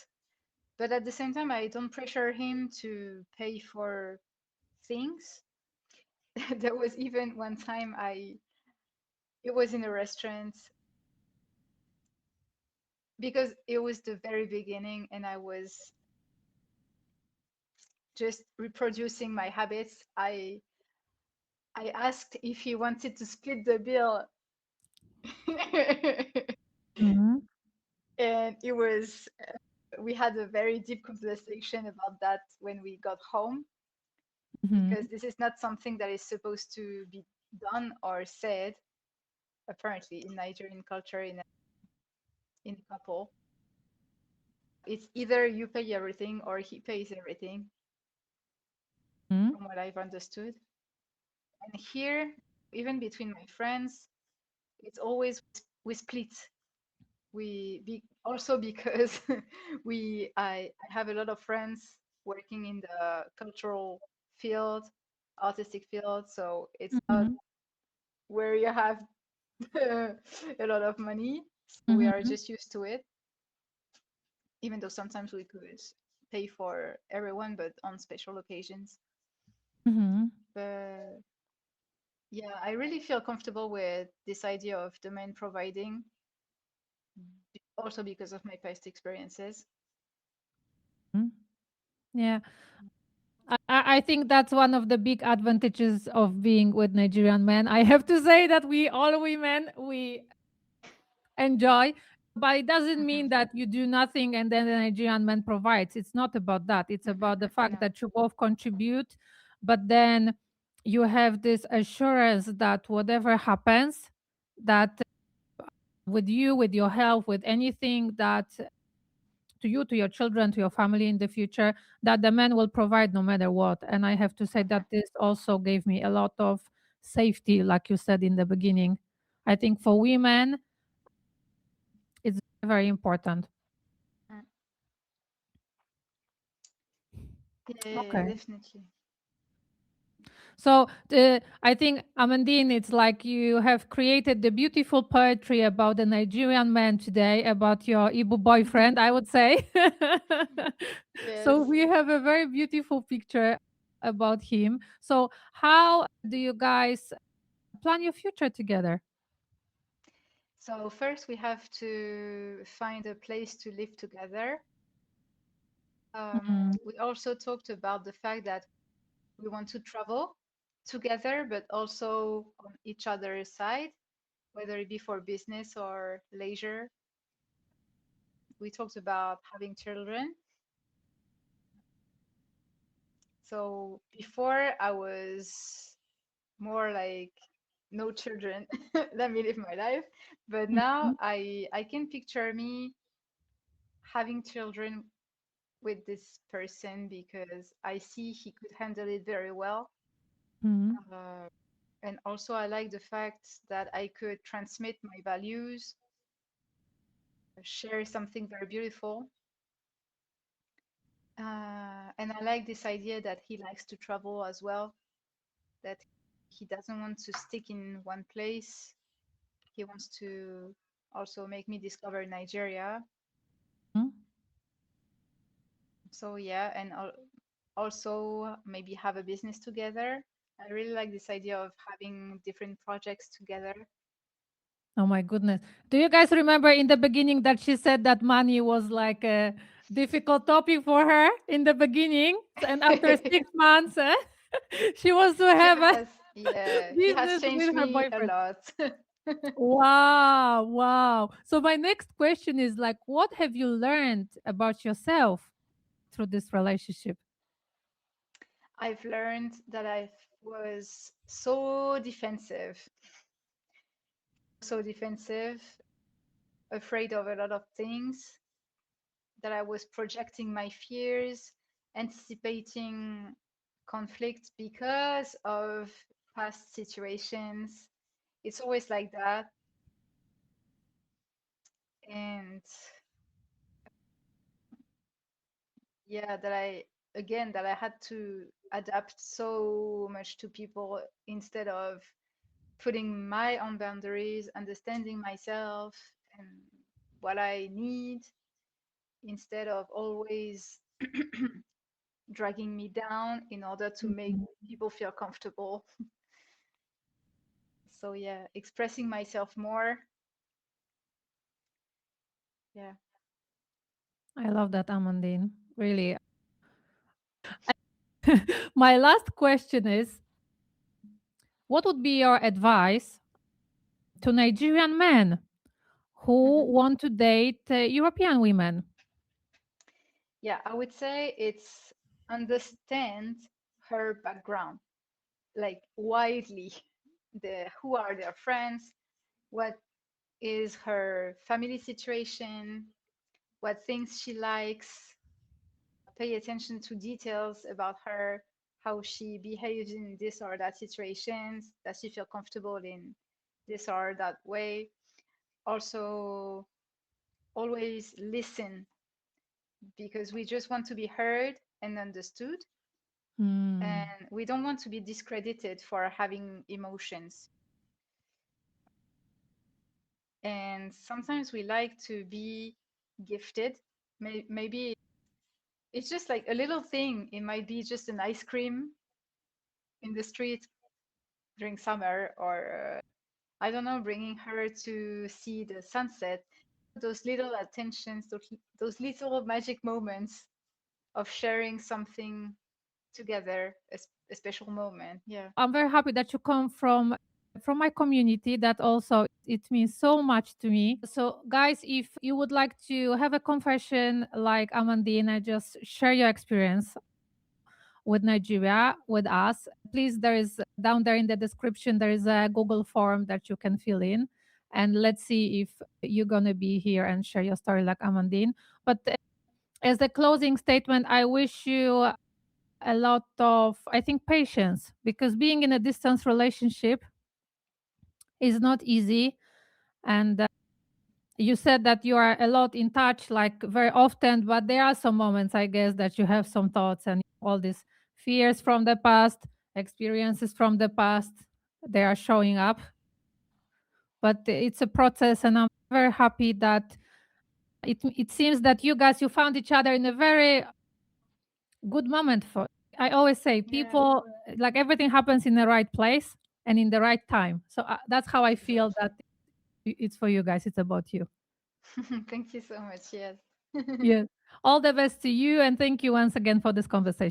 but at the same time, I don't pressure him to pay for things. There was even one time it was in a restaurant because it was the very beginning and I was just reproducing my habits. I asked if he wanted to split the bill. Mm-hmm. And it was we had a very deep conversation about that when we got home, Mm-hmm. because this is not something that is supposed to be done or said, apparently, in Nigerian culture, in a couple. It's either you pay everything or he pays everything, from what I've understood. And here, even between my friends, it's always we split. Also because I have a lot of friends working in the cultural field, artistic field, so it's not Mm-hmm. where you have a lot of money. So we are Mm-hmm. just used to it, even though sometimes we could pay for everyone, but on special occasions. Mm-hmm. But yeah, I really feel comfortable with this idea of the man providing, also because of my past experiences. Yeah. I think that's one of the big advantages of being with Nigerian men. I have to say that we all women we enjoy, but it doesn't mean Mhm. that you do nothing and then the Nigerian man provides. It's not about that. It's Mhm. about the fact No. that you both contribute, but then you have this assurance that whatever happens, that with you, with your health, with anything that to you, to your children, to your family in the future, that the man will provide no matter what. And I have to say Mhm. that this also gave me a lot of safety, like you said in the beginning. I think for women, it's very important. Mm. Yeah, Okay. definitely. So I think Amandine, it's like you have created the beautiful poetry about the Nigerian man today, about your Igbo boyfriend, I would say. So Yes. we have a very beautiful picture about him. So how do you guys plan your future together? So first we have to find a place to live together. Mhm, We also talked about the fact that we want to travel together, but also on each other's side, whether it be for business or leisure. We talked about having children. So before I was more like no children, let me live my life. But now mhm, I can picture me having children with this person because I see he could handle it very well. mhm, Uh, and also, I like the fact that I could transmit my values, share something very beautiful. And I like this idea that he likes to travel as well, that he doesn't want to stick in one place. He wants to also make me discover Nigeria. mhm. So, yeah, and also maybe have a business together. I really like this idea of having different projects together. Oh my goodness. Do you guys remember in the beginning that she said that money was like a difficult topic for her in the beginning? And after 6 months, she wants to He have a has, yeah, he has business changed with her me a boyfriend. lot. Wow, wow. So my next question is like, what have you learned about yourself through this relationship? I've learned that I was so defensive, afraid of a lot of things, that I was projecting my fears, anticipating conflict because of past situations. It's always like that. And yeah, that I had to adapt so much to people instead of putting my own boundaries, understanding myself and what I need instead of always dragging me down in order to make Mhm. people feel comfortable. So yeah, expressing myself more. Yeah. I love that, Amandine. Really. My last question is, what would be your advice to Nigerian men who Hmm. want to date European women? Yeah, I would say it's understand her background, like widely. Who are their friends, what is her family situation, what things she likes, pay attention to details about her, how she behaves in this or that situations, does she feel comfortable in this or that way. Also, always listen because we just want to be heard and understood. Hmm. And we don't want to be discredited for having emotions. And sometimes we like to be gifted. Maybe it's just like a little thing. It might be just an ice cream in the street during summer, or I don't know, bringing her to see the sunset. Those little attentions, those little magic moments of sharing something together, a special moment. Yeah. I'm very happy that you come from my community. That also it means so much to me. So, guys, if you would like to have a confession like Amandine, just share your experience with Nigeria with us. Please, there is down there in the description, there is a Google form that you can fill in. And let's see if you're going to be here and share your story like Amandine. But as a closing statement, I wish you a lot of, I think, patience because being in a distance relationship is not easy. And you said that you are a lot in touch, like very often, but there are some moments, I guess, that you have some thoughts and all these fears from the past, experiences from the past, they are showing up. But it's a process, and I'm very happy that it seems that you guys you found each other in a very good moment for. I always say Yeah. people like everything happens in the right place and in the right time. So that's how I feel that Exactly. it's for you guys. It's about you. Thank you so much. Yes. Yes. All the best to you, and thank you once again for this conversation.